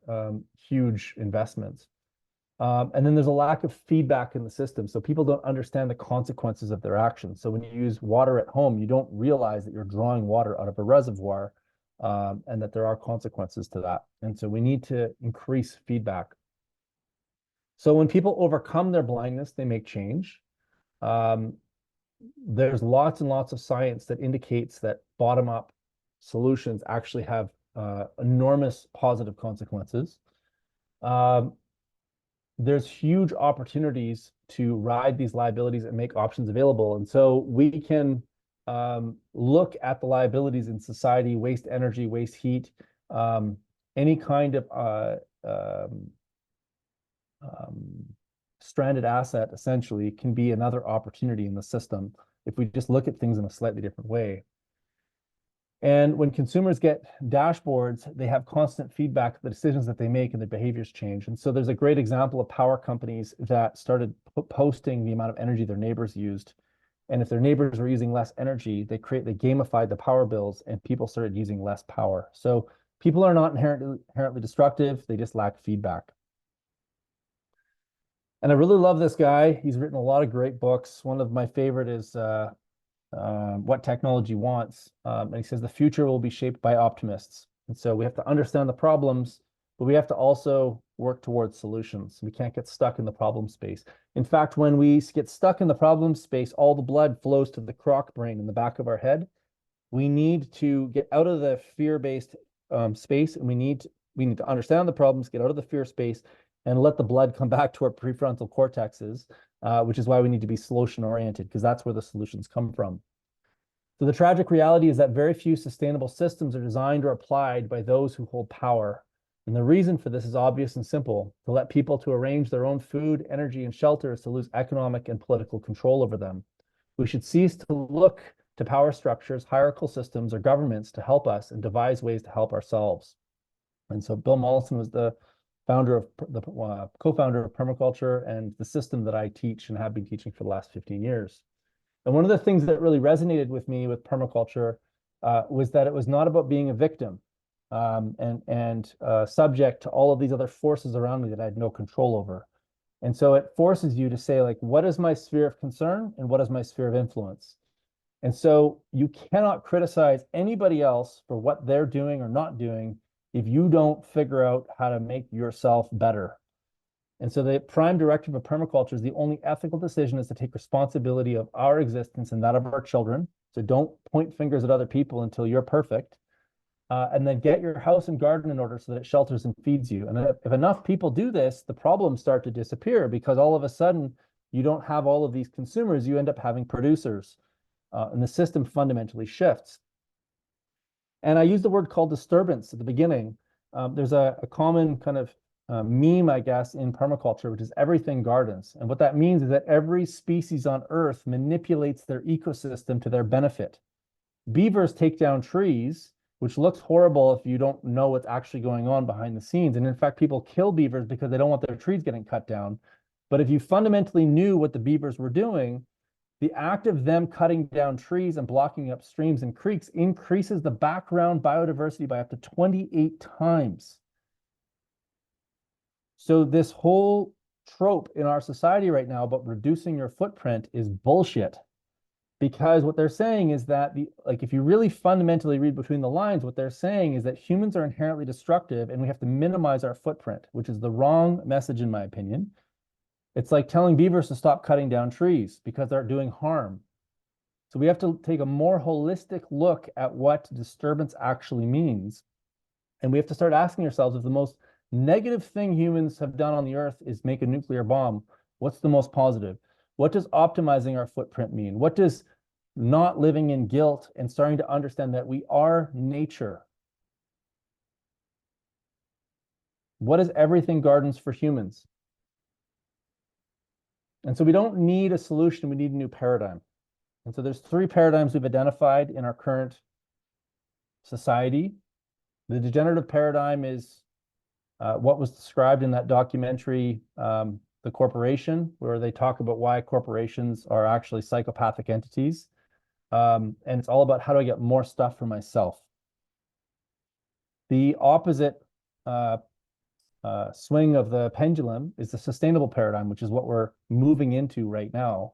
huge investments. And then there's a lack of feedback in the system. So people don't understand the consequences of their actions. So when you use water at home, you don't realize that you're drawing water out of a reservoir, and that there are consequences to that. And so we need to increase feedback. So when people overcome their blindness, they make change. There's lots and lots of science that indicates that bottom-up solutions actually have enormous positive consequences. There's huge opportunities to ride these liabilities and make options available. And so we can look at the liabilities in society: waste energy, waste heat, any kind of stranded asset essentially can be another opportunity in the system if we just look at things in a slightly different way. And when consumers get dashboards, they have constant feedback of the decisions that they make and their behaviors change. And so there's a great example of power companies that started posting the amount of energy their neighbors used. And if their neighbors were using less energy, they gamified the power bills and people started using less power. So people are not inherently destructive. They just lack feedback. And I really love this guy. He's written a lot of great books. One of my favorite is What Technology Wants. And he says the future will be shaped by optimists. And so we have to understand the problems, but we have to also work towards solutions. We can't get stuck in the problem space. In fact, when we get stuck in the problem space, all the blood flows to the croc brain in the back of our head. We need to get out of the fear-based space, and we need to understand the problems, get out of the fear space, and let the blood come back to our prefrontal cortexes, which is why we need to be solution-oriented, because that's where the solutions come from. So the tragic reality is that very few sustainable systems are designed or applied by those who hold power. And the reason for this is obvious and simple: to let people to arrange their own food, energy, and shelter is to lose economic and political control over them. We should cease to look to power structures, hierarchical systems, or governments to help us and devise ways to help ourselves. And so Bill Mollison was the founder of the co-founder of permaculture and the system that I teach and have been teaching for the last 15 years. And one of the things that really resonated with me with permaculture was that it was not about being a victim and subject to all of these other forces around me that I had no control over. And so it forces you to say, like, what is my sphere of concern and what is my sphere of influence? And so you cannot criticize anybody else for what they're doing or not doing if you don't figure out how to make yourself better. And so the prime directive of permaculture is the only ethical decision is to take responsibility of our existence and that of our children. So don't point fingers at other people until you're perfect. And then get your house and garden in order so that it shelters and feeds you. And if enough people do this, the problems start to disappear, because all of a sudden you don't have all of these consumers, you end up having producers, and the system fundamentally shifts. And I used the word called disturbance at the beginning. There's a common kind of meme, I guess, in permaculture, which is everything gardens. And what that means is that every species on Earth manipulates their ecosystem to their benefit. Beavers take down trees, which looks horrible if you don't know what's actually going on behind the scenes. And in fact, people kill beavers because they don't want their trees getting cut down. But if you fundamentally knew what the beavers were doing, the act of them cutting down trees and blocking up streams and creeks increases the background biodiversity by up to 28 times. So this whole trope in our society right now about reducing your footprint is bullshit. Because what they're saying is that, if you really fundamentally read between the lines, what they're saying is that humans are inherently destructive and we have to minimize our footprint, which is the wrong message, in my opinion. It's like telling beavers to stop cutting down trees because they're doing harm. So we have to take a more holistic look at what disturbance actually means. And we have to start asking ourselves, if the most negative thing humans have done on the earth is make a nuclear bomb, what's the most positive? What does optimizing our footprint mean? What does not living in guilt and starting to understand that we are nature? What is everything gardens for humans? And so we don't need a solution, we need a new paradigm. And so there's 3 paradigms we've identified in our current society. The degenerative paradigm is what was described in that documentary, The Corporation, where they talk about why corporations are actually psychopathic entities. And it's all about, how do I get more stuff for myself? The opposite swing of the pendulum is the sustainable paradigm, which is what we're moving into right now.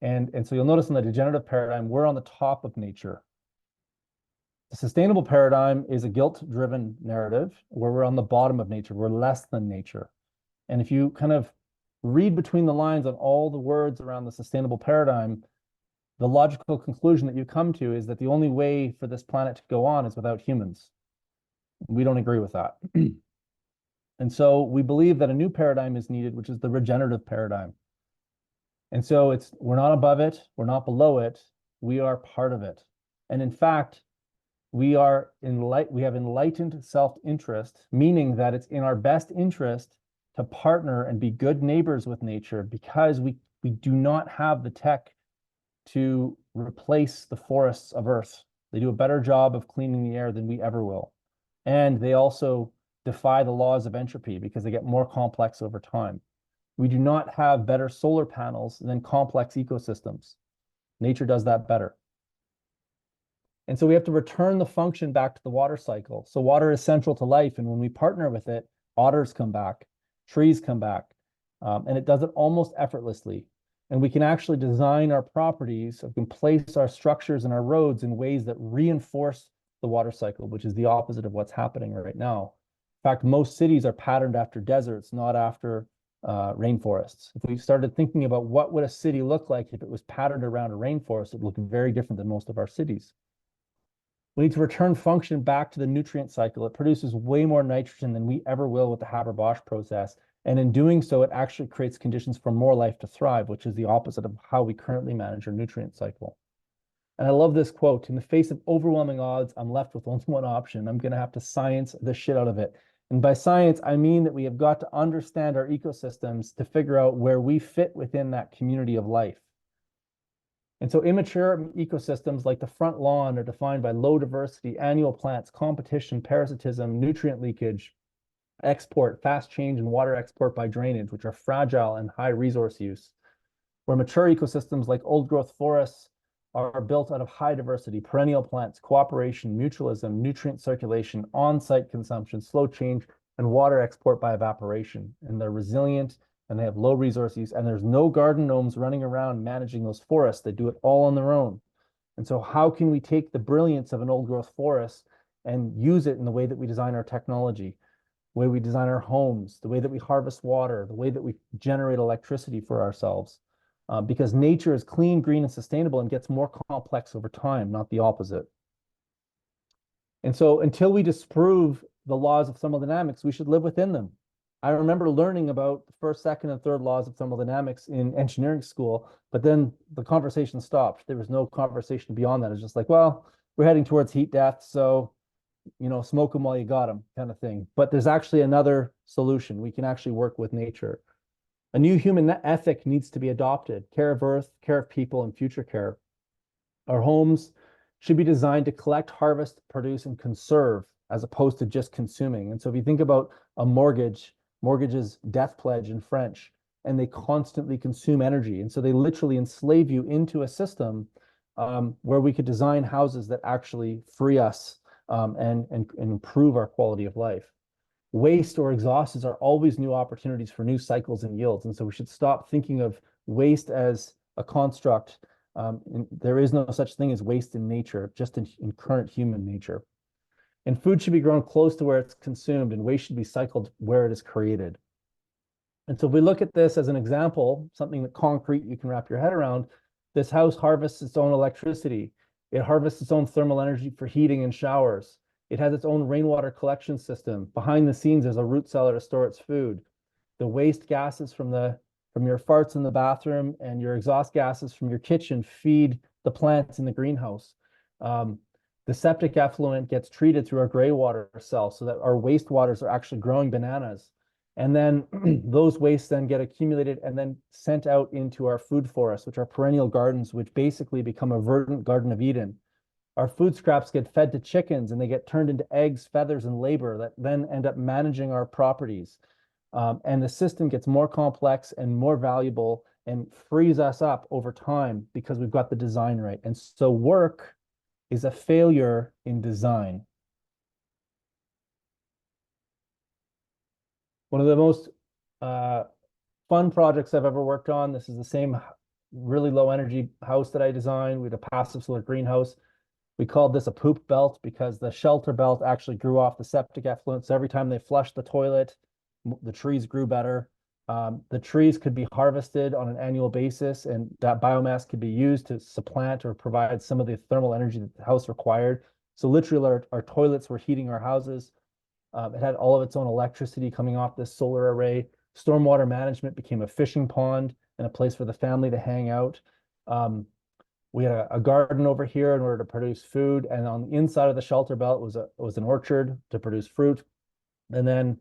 And so you'll notice in the degenerative paradigm, we're on the top of nature. The sustainable paradigm is a guilt-driven narrative where we're on the bottom of nature. We're less than nature. And if you kind of read between the lines on all the words around the sustainable paradigm, the logical conclusion that you come to is that the only way for this planet to go on is without humans. We don't agree with that. And so we believe that a new paradigm is needed, which is the regenerative paradigm. And so we're not above it, we're not below it, we are part of it. And in fact, we have enlightened self-interest, meaning that it's in our best interest to partner and be good neighbors with nature, because we do not have the tech to replace the forests of Earth. They do a better job of cleaning the air than we ever will. And they also defy the laws of entropy because they get more complex over time. We do not have better solar panels than complex ecosystems. Nature does that better. And so we have to return the function back to the water cycle. So water is central to life, and when we partner with it, otters come back, trees come back, and it does it almost effortlessly. And we can actually design our properties, we can place our structures and our roads in ways that reinforce the water cycle, which is the opposite of what's happening right now. In fact, most cities are patterned after deserts, not after rainforests. If we started thinking about what would a city look like if it was patterned around a rainforest, it would look very different than most of our cities. We need to return function back to the nutrient cycle. It produces way more nitrogen than we ever will with the Haber-Bosch process. And in doing so, it actually creates conditions for more life to thrive, which is the opposite of how we currently manage our nutrient cycle. And I love this quote: in the face of overwhelming odds, I'm left with only one option. I'm going to have to science the shit out of it. And by science, I mean that we have got to understand our ecosystems to figure out where we fit within that community of life. And so immature ecosystems like the front lawn are defined by low diversity, annual plants, competition, parasitism, nutrient leakage, export, fast change in water export by drainage, which are fragile and high resource use. Where mature ecosystems like old growth forests are built out of high diversity, perennial plants, cooperation, mutualism, nutrient circulation, on-site consumption, slow change, and water export by evaporation. And they're resilient and they have low resource use, and there's no garden gnomes running around managing those forests. They do it all on their own. And so how can we take the brilliance of an old growth forest and use it in the way that we design our technology, the way we design our homes, the way that we harvest water, the way that we generate electricity for ourselves? Because nature is clean, green, and sustainable and gets more complex over time, not the opposite. And so until we disprove the laws of thermodynamics, we should live within them. I remember learning about the first, second, and third laws of thermodynamics in engineering school, but then the conversation stopped. There was no conversation beyond that. It's just like, well, we're heading towards heat death, so, you know, smoke them while you got them kind of thing. But there's actually another solution. We can actually work with nature. A new human ethic needs to be adopted: care of earth, care of people, and future care. Our homes should be designed to collect, harvest, produce, and conserve, as opposed to just consuming. And so if you think about a mortgage is death pledge in French, and they constantly consume energy. And so they literally enslave you into a system where we could design houses that actually free us and improve our quality of life. Waste or exhausts are always new opportunities for new cycles and yields. And so we should stop thinking of waste as a construct. There is no such thing as waste in nature, just in current human nature. And food should be grown close to where it's consumed, and waste should be cycled where it is created. And so if we look at this as an example, something that concrete you can wrap your head around, this house harvests its own electricity. It harvests its own thermal energy for heating and showers. It has its own rainwater collection system. Behind the scenes, there's a root cellar to store its food. The waste gases from your farts in the bathroom and your exhaust gases from your kitchen feed the plants in the greenhouse. The septic effluent gets treated through our gray water cell so that our wastewaters are actually growing bananas. And then those wastes then get accumulated and then sent out into our food forests, which are perennial gardens, which basically become a verdant Garden of Eden. Our food scraps get fed to chickens and they get turned into eggs, feathers, and labor that then end up managing our properties. And the system gets more complex and more valuable and frees us up over time because we've got the design right. And so work is a failure in design. One of the most fun projects I've ever worked on, this is the same really low energy house that I designed. We had a passive solar greenhouse. We called this a poop belt because the shelter belt actually grew off the septic effluent. So every time they flushed the toilet, the trees grew better. The trees could be harvested on an annual basis, and that biomass could be used to supplant or provide some of the thermal energy that the house required. So literally our toilets were heating our houses. It had all of its own electricity coming off this solar array. Stormwater management became a fishing pond and a place for the family to hang out. We had a garden over here in order to produce food, and on the inside of the shelter belt was an orchard to produce fruit. And then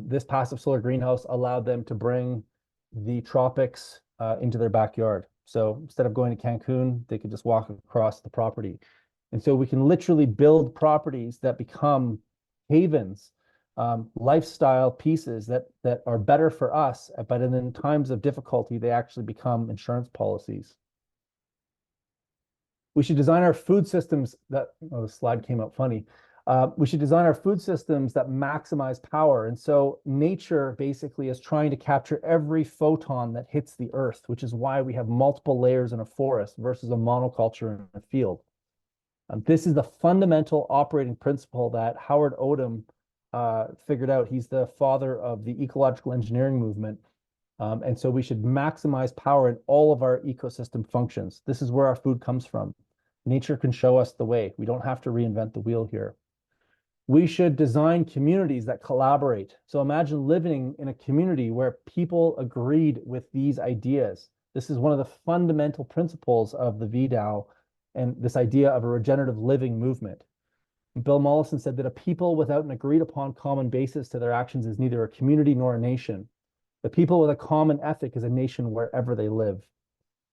this passive solar greenhouse allowed them to bring the tropics into their backyard. So instead of going to Cancun, they could just walk across the property. And so we can literally build properties that become havens, lifestyle pieces that are better for us, but in times of difficulty, they actually become insurance policies. We should design our food systems that, oh, the slide came out funny. We should design our food systems that maximize power. And so nature basically is trying to capture every photon that hits the earth, which is why we have multiple layers in a forest versus a monoculture in a field. This is the fundamental operating principle that Howard Odum figured out. He's the father of the ecological engineering movement. And so we should maximize power in all of our ecosystem functions. This is where our food comes from. Nature can show us the way. We don't have to reinvent the wheel here. We should design communities that collaborate. So imagine living in a community where people agreed with these ideas. This is one of the fundamental principles of the VDAO, and this idea of a regenerative living movement. Bill Mollison said that a people without an agreed upon common basis to their actions is neither a community nor a nation. The people with a common ethic is a nation wherever they live.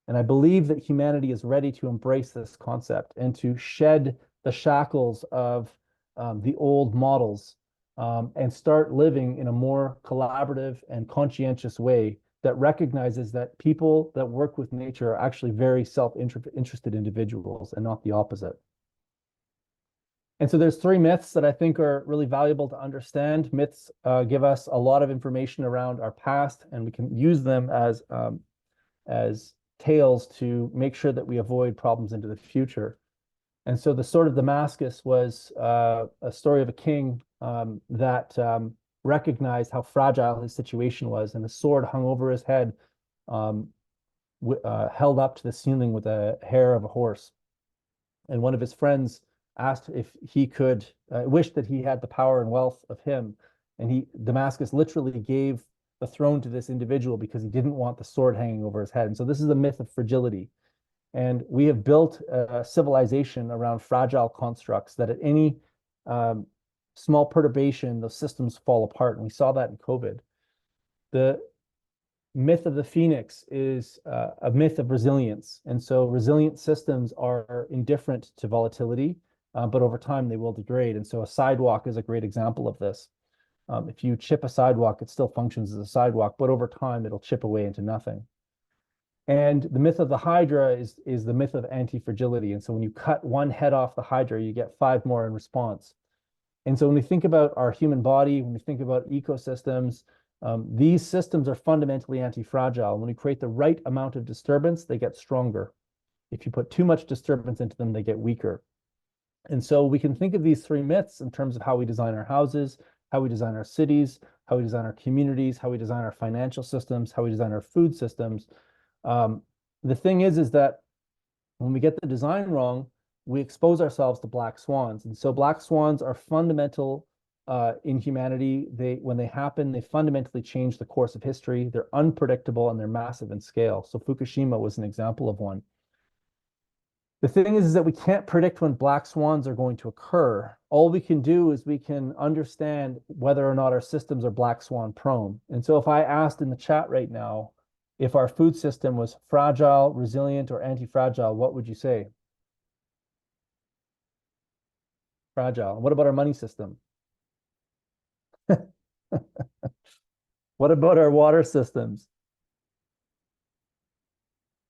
And I believe that humanity is ready to embrace this concept and to shed the shackles of the old models and start living in a more collaborative and conscientious way that recognizes that people that work with nature are actually very self-interested individuals and not the opposite. And so there's three myths that I think are really valuable to understand. Myths give us a lot of information around our past, and we can use them as tales to make sure that we avoid problems into the future. And so the Sword of Damascus was a story of a king that recognized how fragile his situation was, and the sword hung over his head, held up to the ceiling with a hair of a horse. And one of his friends asked if he could, wished that he had the power and wealth of him. And Damascus literally gave the throne to this individual because he didn't want the sword hanging over his head. And so this is a myth of fragility. And we have built a civilization around fragile constructs that at any small perturbation, those systems fall apart. And we saw that in COVID. The myth of the phoenix is a myth of resilience. And so resilient systems are indifferent to volatility, but over time they will degrade. And so a sidewalk is a great example of this. If you chip a sidewalk, it still functions as a sidewalk, but over time it'll chip away into nothing. And the myth of the Hydra is the myth of anti-fragility. And so when you cut one head off the Hydra, you get 5 more in response. And so when we think about our human body, when we think about ecosystems, these systems are fundamentally anti-fragile. When we create the right amount of disturbance, they get stronger. If you put too much disturbance into them, they get weaker. And so we can think of these 3 myths in terms of how we design our houses, how we design our cities, how we design our communities, how we design our financial systems, how we design our food systems. The thing is that when we get the design wrong, we expose ourselves to black swans. And so black swans are fundamental in humanity. When they happen, they fundamentally change the course of history. They're unpredictable and they're massive in scale. So Fukushima was an example of one. The thing is that we can't predict when black swans are going to occur. All we can do is we can understand whether or not our systems are black swan prone. And so if I asked in the chat right now, if our food system was fragile, resilient, or anti-fragile, what would you say? Fragile. What about our money system? What about our water systems?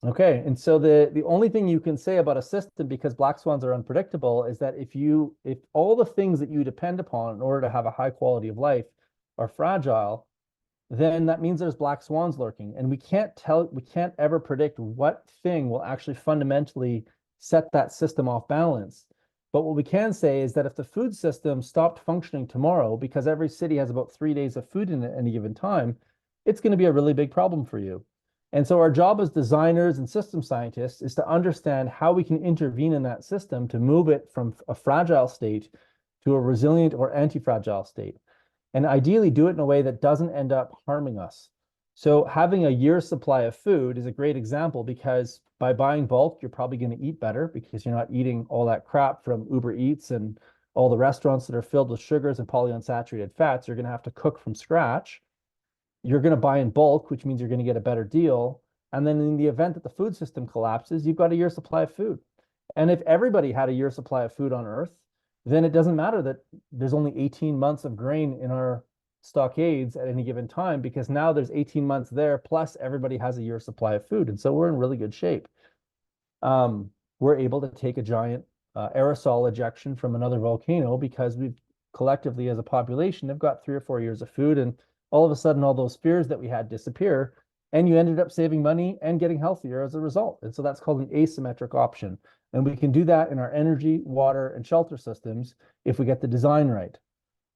Okay, and so the only thing you can say about a system, because black swans are unpredictable, is that if all the things that you depend upon in order to have a high quality of life are fragile, then that means there's black swans lurking. And we can't ever predict what thing will actually fundamentally set that system off balance. But what we can say is that if the food system stopped functioning tomorrow, because every city has about 3 days of food in at any given time, it's going to be a really big problem for you. And so our job as designers and system scientists is to understand how we can intervene in that system to move it from a fragile state to a resilient or anti-fragile state. And ideally do it in a way that doesn't end up harming us. So having a year's supply of food is a great example, because by buying bulk, you're probably going to eat better because you're not eating all that crap from Uber Eats and all the restaurants that are filled with sugars and polyunsaturated fats. You're going to have to cook from scratch. You're going to buy in bulk, which means you're going to get a better deal. And then in the event that the food system collapses, you've got a year's supply of food. And if everybody had a year's supply of food on Earth, then it doesn't matter that there's only 18 months of grain in our stockades at any given time, because now there's 18 months there, plus everybody has a year's supply of food. And so we're in really good shape. We're able to take a giant aerosol ejection from another volcano because we've collectively as a population have got 3 or 4 years of food, and all of a sudden all those fears that we had disappear, and you ended up saving money and getting healthier as a result. And so that's called an asymmetric option. And we can do that in our energy, water, and shelter systems if we get the design right.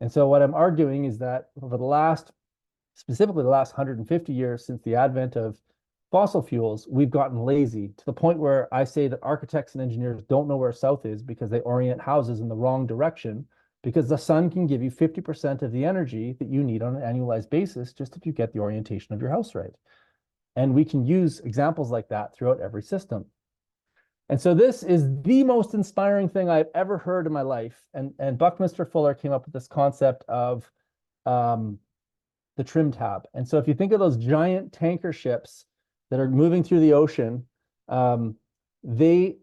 And so what I'm arguing is that over specifically the last 150 years since the advent of fossil fuels, we've gotten lazy to the point where I say that architects and engineers don't know where south is because they orient houses in the wrong direction, because the sun can give you 50% of the energy that you need on an annualized basis just if you get the orientation of your house right. And we can use examples like that throughout every system. And so this is the most inspiring thing I've ever heard in my life. And Buckminster Fuller came up with this concept of the trim tab. And so if you think of those giant tanker ships that are moving through the ocean, they're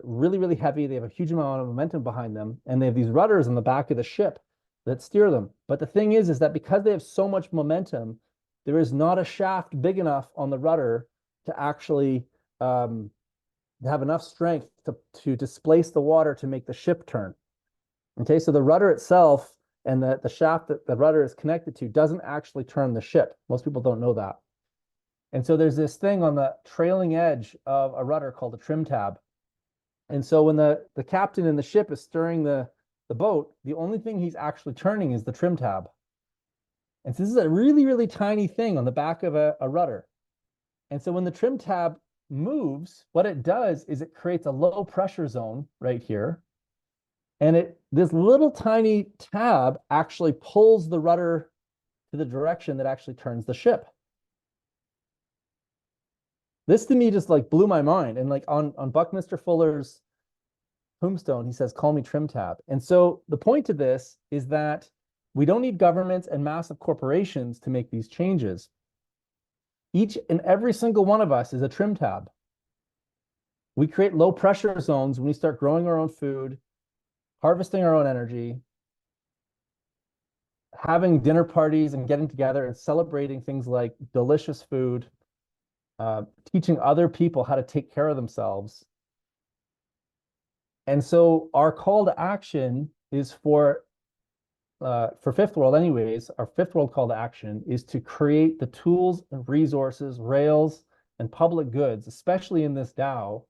really, really heavy. They have a huge amount of momentum behind them, and they have these rudders on the back of the ship that steer them. But the thing is that because they have so much momentum, there is not a shaft big enough on the rudder to actually have enough strength to displace the water to make the ship turn. Okay, so the rudder itself and the shaft that the rudder is connected to doesn't actually turn the ship. Most people don't know that. And so there's this thing on the trailing edge of a rudder called a trim tab. And so when the captain in the ship is steering the boat, the only thing he's actually turning is the trim tab. And so this is a really, really tiny thing on the back of a rudder. And so when the trim tab moves, what it does is it creates a low pressure zone right here. And this little tiny tab actually pulls the rudder to the direction that actually turns the ship. This to me just like blew my mind. And like on Buckminster Fuller's tombstone, he says, "Call me trim tab." And so the point of this is that we don't need governments and massive corporations to make these changes. Each and every single one of us is a trim tab. We create low pressure zones when we start growing our own food, harvesting our own energy, having dinner parties and getting together and celebrating things like delicious food, teaching other people how to take care of themselves. And so our call to action is for Fifth World anyways, our Fifth World call to action is to create the tools and resources, rails, and public goods, especially in this DAO,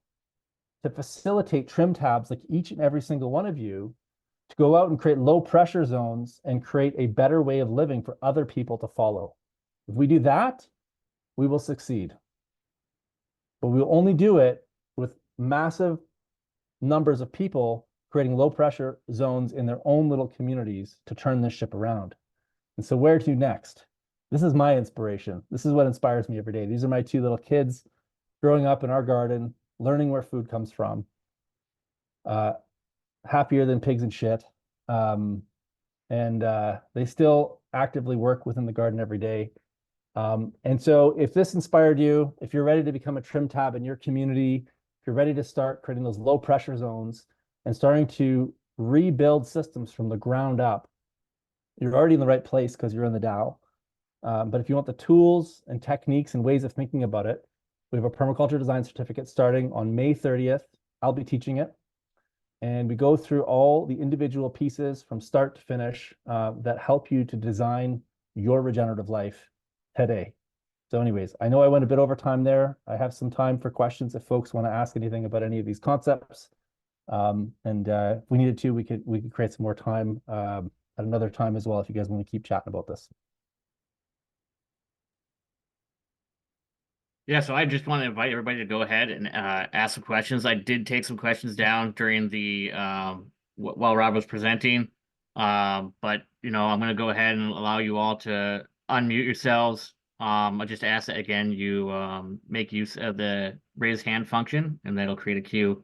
to facilitate trim tabs like each and every single one of you to go out and create low pressure zones and create a better way of living for other people to follow. If we do that, we will succeed. But we'll only do it with massive numbers of people creating low pressure zones in their own little communities to turn this ship around. And so where to next? This is my inspiration. This is what inspires me every day. These are my two little kids growing up in our garden, learning where food comes from, happier than pigs and shit. And they still actively work within the garden every day. And so if this inspired you, if you're ready to become a trim tab in your community, if you're ready to start creating those low pressure zones and starting to rebuild systems from the ground up, you're already in the right place because you're in the DAO. But if you want the tools and techniques and ways of thinking about it, we have a permaculture design certificate starting on May 30th. I'll be teaching it. And we go through all the individual pieces from start to finish that help you to design your regenerative life today. So anyways, I know I went a bit over time there. I have some time for questions if folks want to ask anything about any of these concepts. If we needed to, we could create some more time at another time as well if you guys want to keep chatting about this. Yeah, so I just want to invite everybody to go ahead and ask some questions. I did take some questions down during the while Rob was presenting, but I'm going to go ahead and allow you all to unmute yourselves. I just ask that again you make use of the raise hand function, and that'll create a queue.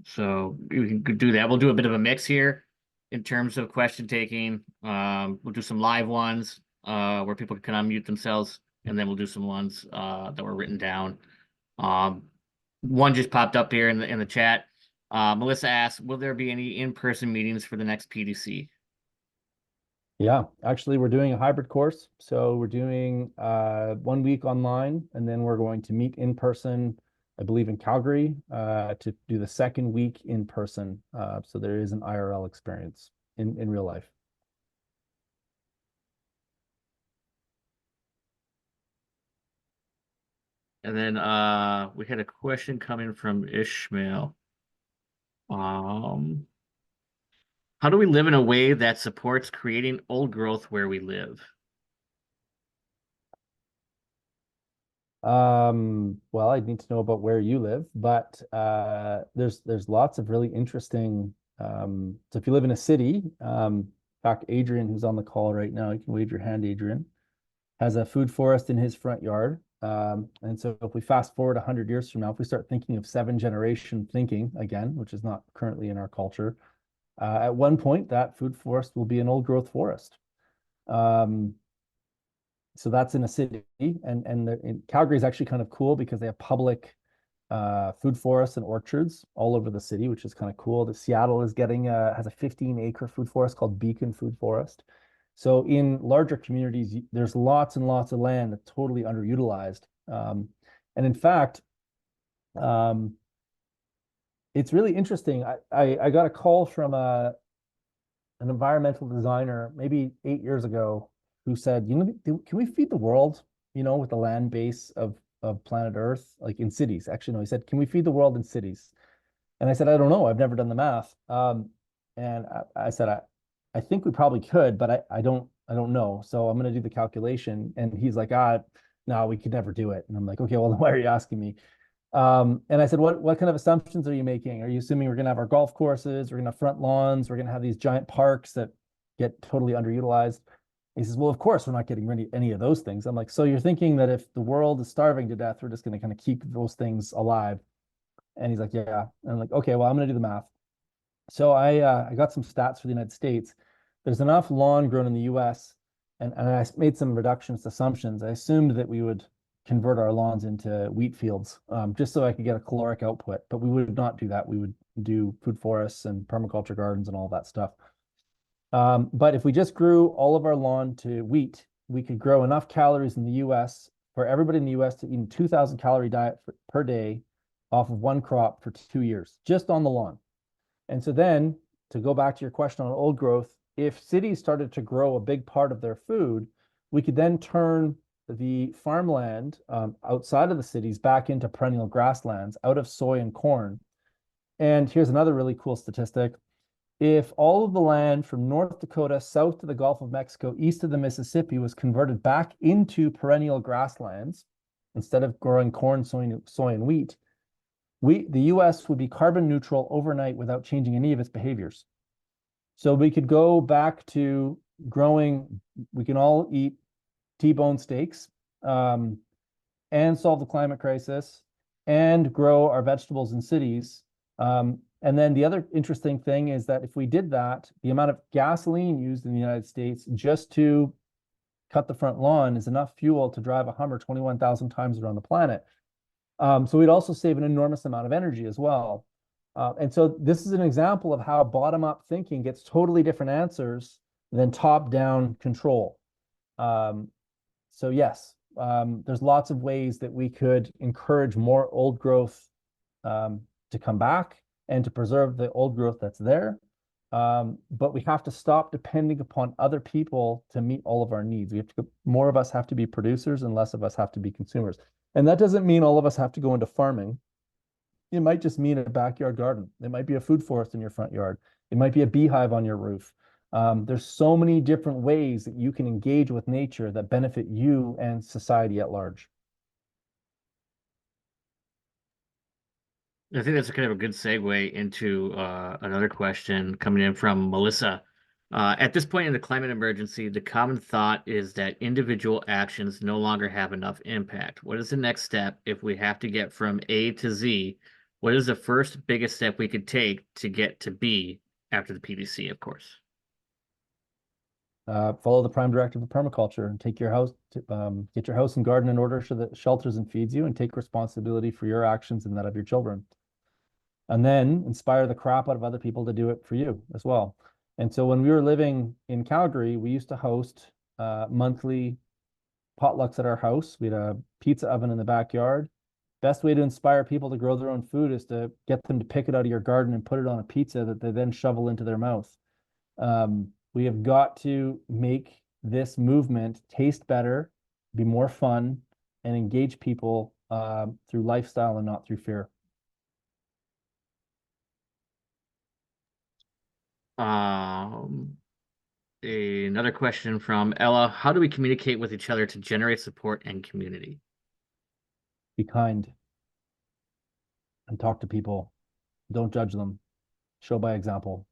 So you can do that. We'll do a bit of a mix here in terms of question taking. We'll do some live ones where people can unmute themselves. And then we'll do some ones that were written down. One just popped up here in the chat. Melissa asks, will there be any in-person meetings for the next PDC? Yeah, actually, we're doing a hybrid course. So we're doing 1 week online, and then we're going to meet in person, I believe in Calgary, to do the second week in person. So there is an IRL experience in real life. And then we had a question coming from Ishmael. How do we live in a way that supports creating old growth where we live? Well, I need to know about where you live, but there's lots of really interesting. So if you live in a city, in fact, Adrian, who's on the call right now, you can wave your hand, Adrian, has a food forest in his front yard. And so if we fast forward 100 years from now, if we start thinking of 7-generation thinking again, which is not currently in our culture, at one point that food forest will be an old growth forest. So that's in a city, and Calgary is actually kind of cool because they have public food forests and orchards all over the city, which is kind of cool. The Seattle is getting has a 15-acre food forest called Beacon Food Forest. So in larger communities, there's lots and lots of land that's totally underutilized. And in fact, it's really interesting. I got a call from an environmental designer maybe 8 years ago who said, can we feed the world, with the land base of planet Earth, like in cities? Actually, no, he said, can we feed the world in cities? And I said, I don't know. I've never done the math. And I said, I think we probably could, but I don't know. So I'm going to do the calculation. And he's like, no, we could never do it. And I'm like, okay, well, then why are you asking me? And I said, what kind of assumptions are you making? Are you assuming we're going to have our golf courses, we're going to have front lawns, we're going to have these giant parks that get totally underutilized? He says, well, of course, we're not getting rid of any of those things. I'm like, so you're thinking that if the world is starving to death, we're just going to kind of keep those things alive? And he's like, yeah. And I'm like, okay, well, I'm going to do the math. So I got some stats for the United States. There's enough lawn grown in the US, and I made some reductionist assumptions. I assumed that we would convert our lawns into wheat fields, just so I could get a caloric output, but we would not do that. We would do food forests and permaculture gardens and all that stuff. But if we just grew all of our lawn to wheat, we could grow enough calories in the US for everybody in the US to eat a 2,000 calorie diet per day off of one crop for 2 years, just on the lawn. And so then, to go back to your question on old growth, if cities started to grow a big part of their food, we could then turn the farmland outside of the cities back into perennial grasslands out of soy and corn. And here's another really cool statistic. If all of the land from North Dakota south to the Gulf of Mexico, east of the Mississippi, was converted back into perennial grasslands, instead of growing corn, soy, and wheat, the US would be carbon neutral overnight without changing any of its behaviors. So we could go back to growing, we can all eat T-bone steaks, and solve the climate crisis and grow our vegetables in cities. And then the other interesting thing is that if we did that, the amount of gasoline used in the United States just to cut the front lawn is enough fuel to drive a Hummer 21,000 times around the planet. So we'd also save an enormous amount of energy as well. And so this is an example of how bottom-up thinking gets totally different answers than top-down control. So yes, there's lots of ways that we could encourage more old growth to come back and to preserve the old growth that's there. But we have to stop depending upon other people to meet all of our needs. More of us have to be producers and less of us have to be consumers. And that doesn't mean all of us have to go into farming. It might just mean a backyard garden. It might be a food forest in your front yard. It might be a beehive on your roof. There's so many different ways that you can engage with nature that benefit you and society at large. I think that's kind of a good segue into another question coming in from Melissa. At this point in the climate emergency, the common thought is that individual actions no longer have enough impact. What is the next step if we have to get from A to Z? What is the first biggest step we could take to get to B after the PDC, of course? Follow the prime directive of permaculture and take your house, get your house and garden in order so that it shelters and feeds you, and take responsibility for your actions and that of your children. And then inspire the crap out of other people to do it for you as well. And so when we were living in Calgary, we used to host monthly potlucks at our house. We had a pizza oven in the backyard. Best way to inspire people to grow their own food is to get them to pick it out of your garden and put it on a pizza that they then shovel into their mouth. We have got to make this movement taste better, be more fun, and engage people through lifestyle and not through fear. Another question from Ella. How do we communicate with each other to generate support and community? Be kind and talk to people. Don't judge them. Show by example.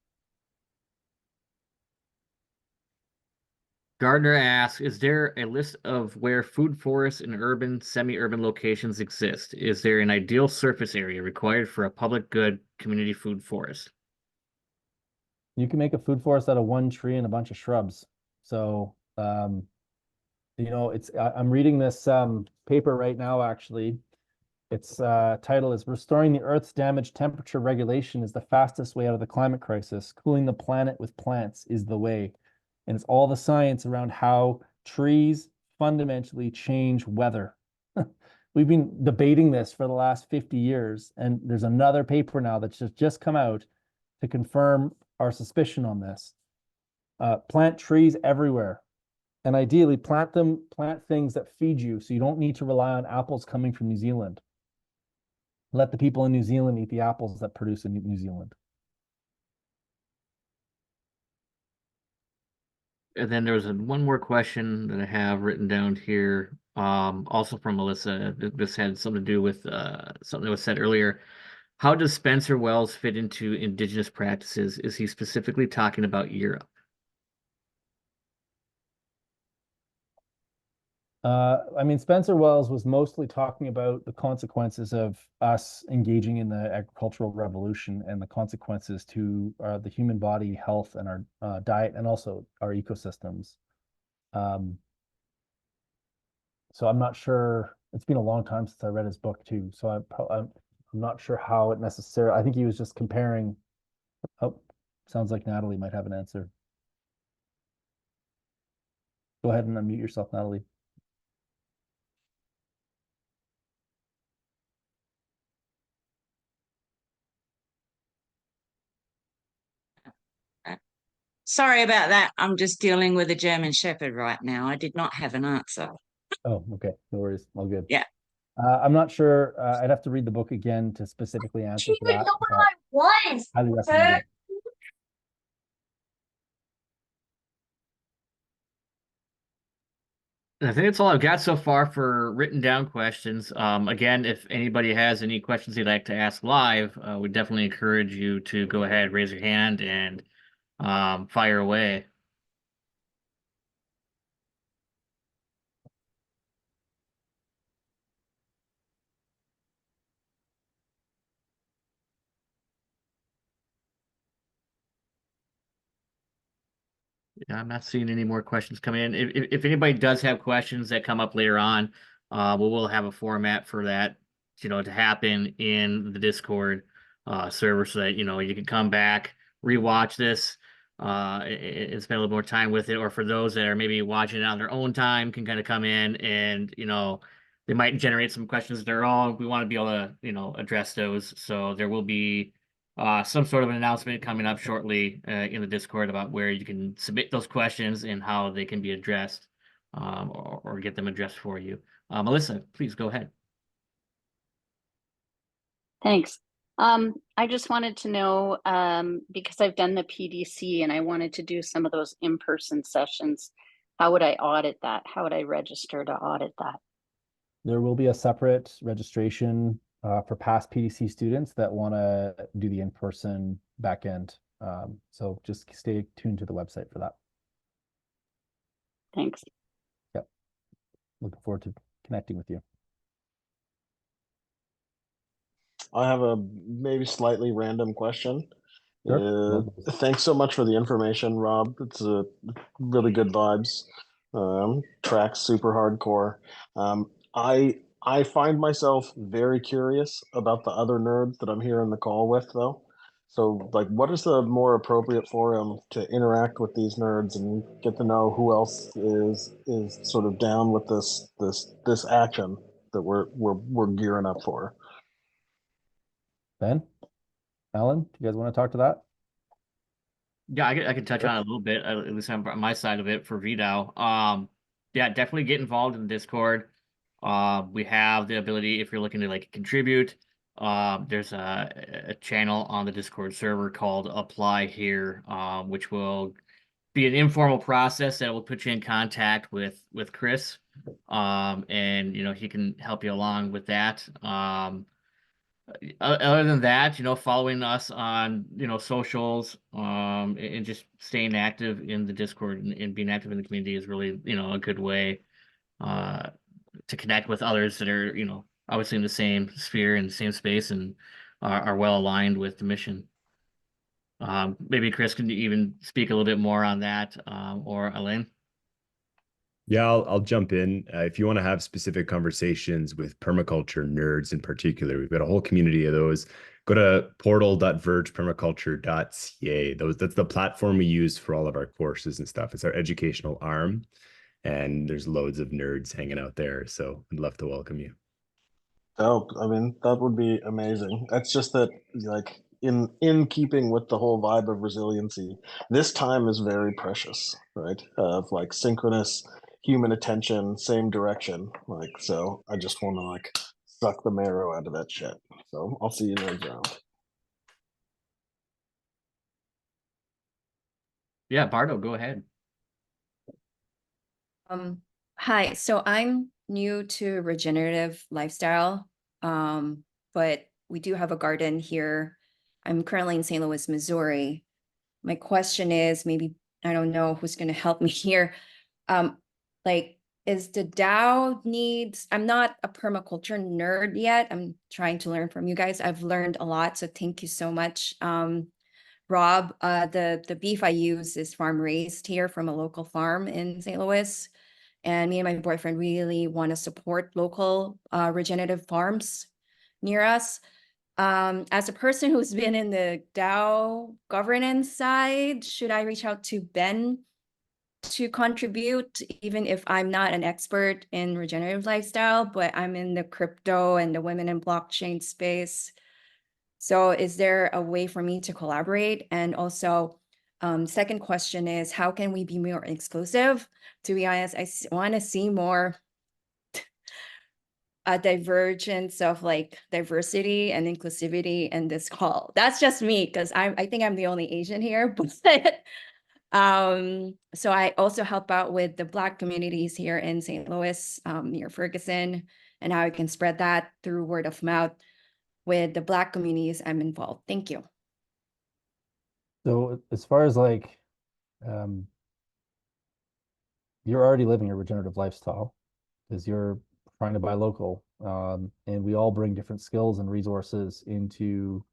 Gardner asks, is there a list of where food forests in urban, semi-urban locations exist? Is there an ideal surface area required for a public good community food forest? You can make a food forest out of one tree and a bunch of shrubs. So, I'm reading this paper right now, actually. Its title is Restoring the Earth's Damaged Temperature Regulation is the Fastest Way Out of the Climate Crisis. Cooling the Planet with Plants is the Way. And it's all the science around how trees fundamentally change weather. We've been debating this for the last 50 years, and there's another paper now that's just come out to confirm our suspicion on this. Plant trees everywhere. And ideally, plant things that feed you, so you don't need to rely on apples coming from New Zealand. Let the people in New Zealand eat the apples that produce in New Zealand. And then there was one more question that I have written down here, also from Melissa. This had something to do with something that was said earlier. How does Spencer Wells fit into indigenous practices? Is he specifically talking about Europe? Spencer Wells was mostly talking about the consequences of us engaging in the agricultural revolution and the consequences to the human body, health, and our diet, and also our ecosystems. So I'm not sure. It's been a long time since I read his book too, so I'm not sure how it necessarily. I think he was just comparing. Oh, sounds like Natalie might have an answer. Go ahead and unmute yourself, Natalie. Sorry about that. I'm just dealing with a German Shepherd right now. I did not have an answer. Oh, okay. No worries. All good. Yeah. I'm not sure. I'd have to read the book again to specifically answer to that. Highly recommend it. I think that's all I've got so far for written down questions. Again, if anybody has any questions they'd like to ask live, we definitely encourage you to go ahead, raise your hand, and fire away. Yeah, I'm not seeing any more questions come in. If anybody does have questions that come up later on, we'll have a format for that, to happen in the Discord server, so that you can come back, rewatch this, and spend a little more time with it. Or for those that are maybe watching it on their own time, can kind of come in and they might generate some questions of their own. We want to be able to address those. So there will be some sort of an announcement coming up shortly in the Discord about where you can submit those questions and how they can be addressed, or get them addressed for you. Melissa, please go ahead. Thanks. I just wanted to know, because I've done the PDC and I wanted to do some of those in-person sessions, how would I audit that? How would I register to audit that? There will be a separate registration for past PDC students that want to do the in-person backend. So just stay tuned to the website for that. Thanks. Yep. Looking forward to connecting with you. I have a maybe slightly random question. Sure. Thanks so much for the information, Rob. It's a really good vibes. Tracks super hardcore. I find myself very curious about the other nerds that I'm here in the call with, though. So, like, what is the more appropriate forum to interact with these nerds and get to know who else is sort of down with this action that we're gearing up for? Ben, Alan, do you guys want to talk to that? Yeah, I can touch on it a little bit, at least on my side of it for VDAO. Yeah, definitely get involved in the Discord. We have the ability, if you're looking to contribute, there's a channel on the Discord server called Apply Here, which will be an informal process that will put you in contact with Chris, and he can help you along with that. Other than that, following us on, socials, and just staying active in the Discord and being active in the community is really, a good way uh to connect with others that are, obviously in the same sphere and the same space and are well aligned with the mission. Maybe Chris can even speak a little bit more on that, or Elaine. Yeah, I'll jump in. If you want to have specific conversations with permaculture nerds in particular, we've got a whole community of those. Go to portal.vergepermaculture.ca. That's the platform we use for all of our courses and stuff. It's our educational arm, and there's loads of nerds hanging out there. So I'd love to welcome you. Dope. I mean, that would be amazing. That's just that, like, in keeping with the whole vibe of resiliency, this time is very precious, right? Of like synchronous human attention, same direction. Like, so I just want to like suck the marrow out of that shit. So I'll see you nerds around. Yeah, Bardo, go ahead. Hi, so I'm new to regenerative lifestyle, but we do have a garden here. I'm currently in St. Louis, Missouri. My question is, maybe I don't know who's going to help me here. Like, is the DAO needs? I'm not a permaculture nerd yet. I'm trying to learn from you guys. I've learned a lot, so thank you so much. Rob, the beef I use is farm raised here from a local farm in St. Louis. And me and my boyfriend really want to support local regenerative farms near us. As a person who's been in the DAO governance side, should I reach out to Ben to contribute, even if I'm not an expert in regenerative lifestyle, but I'm in the crypto and the women in blockchain space? So is there a way for me to collaborate? And also, second question is, how can we be more exclusive? To be honest, I want to see more a divergence of like diversity and inclusivity in this call. That's just me, because I think I'm the only Asian here. But so I also help out with the Black communities here in St. Louis, near Ferguson, and how I can spread that through word of mouth with the Black communities I'm involved. Thank you. So as far as like, you're already living a regenerative lifestyle because you're trying to buy local, and we all bring different skills and resources into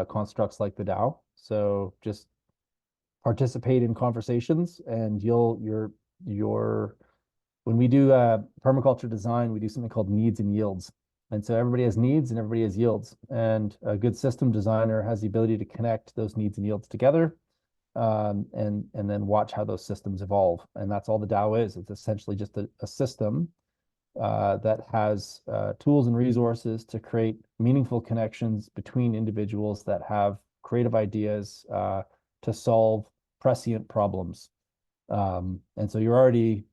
constructs like the DAO. So just participate in conversations, and when we do permaculture design, we do something called needs and yields. And so everybody has needs and everybody has yields. And a good system designer has the ability to connect those needs and yields together, and then watch how those systems evolve. And that's all the DAO is. It's essentially just a system that has tools and resources to create meaningful connections between individuals that have creative ideas to solve prescient problems. And so you're already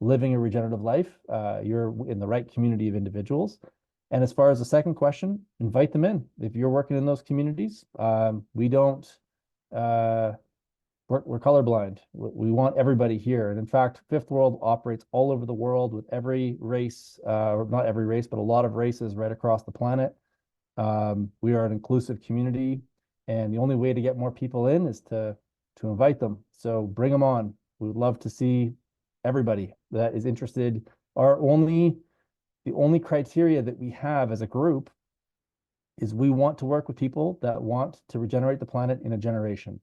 living a regenerative life. You're in the right community of individuals. And as far as the second question, invite them in. If you're working in those communities, we don't, we're colorblind. We want everybody here. And in fact, Fifth World operates all over the world with every race, or not every race, but a lot of races right across the planet. We are an inclusive community, and the only way to get more people in is to invite them. So bring them on. We would love to see everybody that is interested. The only criteria that we have as a group is we want to work with people that want to regenerate the planet in a generation.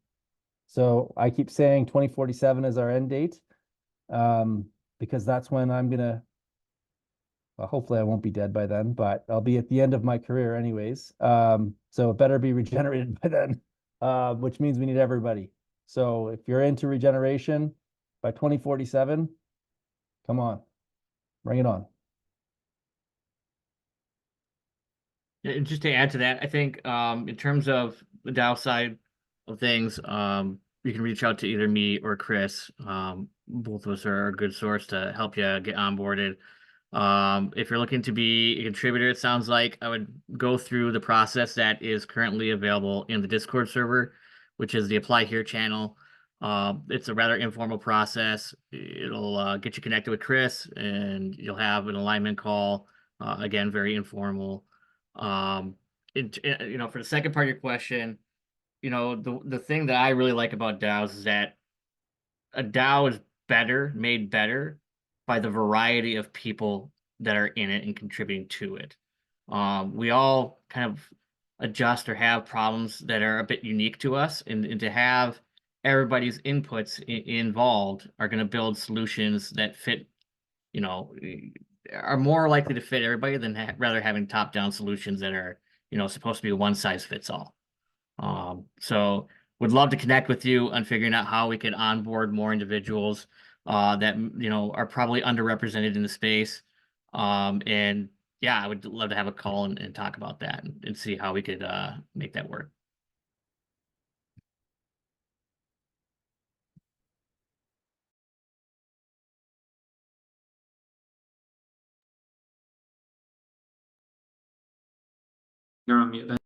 So I keep saying 2047 is our end date, because that's when I'm gonna, well, hopefully I won't be dead by then, but I'll be at the end of my career anyways. So it better be regenerated by then, which means we need everybody. So if you're into regeneration by 2047, come on, bring it on. And just to add to that, I think in terms of the DAO side of things, you can reach out to either me or Chris. Both of us are a good source to help you get onboarded. If you're looking to be a contributor, it sounds like I would go through the process that is currently available in the Discord server, which is the Apply Here channel. It's a rather informal process. It'll get you connected with Chris, and you'll have an alignment call. Again, very informal. for the second part of your question, the thing that I really like about DAOs is that a DAO is made better by the variety of people that are in it and contributing to it. We all kind of adjust or have problems that are a bit unique to us, and to have everybody's inputs involved are going to build solutions that fit, are more likely to fit everybody than rather having top-down solutions that are, supposed to be a one-size-fits-all. So would love to connect with you on figuring out how we could onboard more individuals that are probably underrepresented in the space. And yeah, I would love to have a call and talk about that and see how we could make that work. You're on mute then.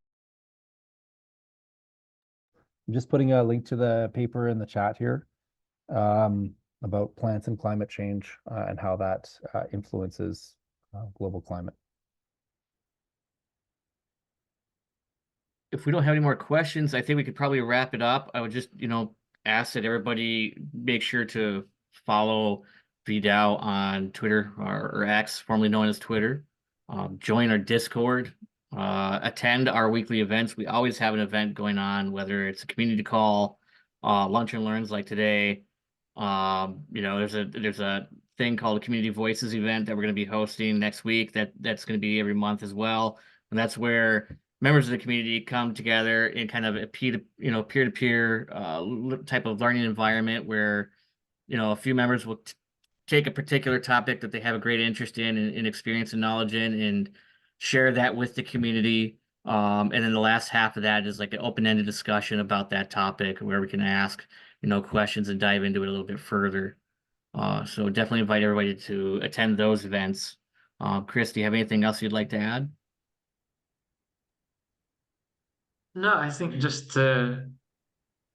I'm just putting a link to the paper in the chat here about plants and climate change and how that influences global climate. If we don't have any more questions, I think we could probably wrap it up. I would just, ask that everybody make sure to follow VDAO on Twitter or X, formerly known as Twitter. Join our Discord. Attend our weekly events. We always have an event going on, whether it's a community call, lunch and learns like today. There's a thing called a Community Voices event that we're going to be hosting next week. That's going to be every month as well, and that's where members of the community come together in kind of a peer-to-peer type of learning environment where a few members will take a particular topic that they have a great interest in and experience and knowledge in, and share that with the community. And then the last half of that is like an open-ended discussion about that topic where we can ask, questions and dive into it a little bit further. So definitely invite everybody to attend those events. Chris, do you have anything else you'd like to add? No, I think just to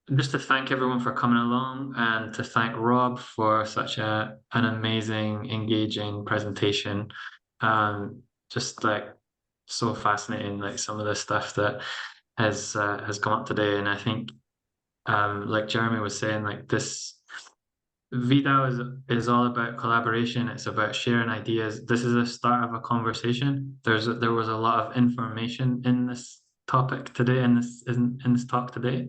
thank everyone for coming along and to thank Rob for such an amazing, engaging presentation. Just like so fascinating, like some of the stuff that has come up today. And I think, like Jeremy was saying, like this VDAO is all about collaboration. It's about sharing ideas. This is the start of a conversation. There was a lot of information in this topic today, in this talk today,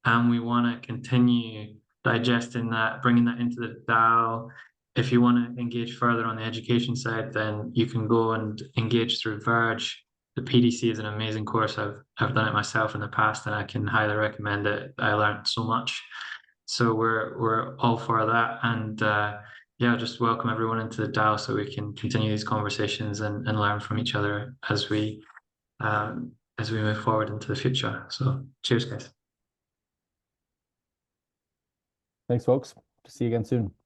and we want to continue digesting that, bringing that into the DAO. If you want to engage further on the education side, then you can go and engage through Verge. The PDC is an amazing course. I've done it myself in the past, and I can highly recommend it. I learned so much. So we're all for that, and yeah, just welcome everyone into the DAO so we can continue these conversations and learn from each other as we move forward into the future. So cheers, guys. Thanks, folks. See you again soon.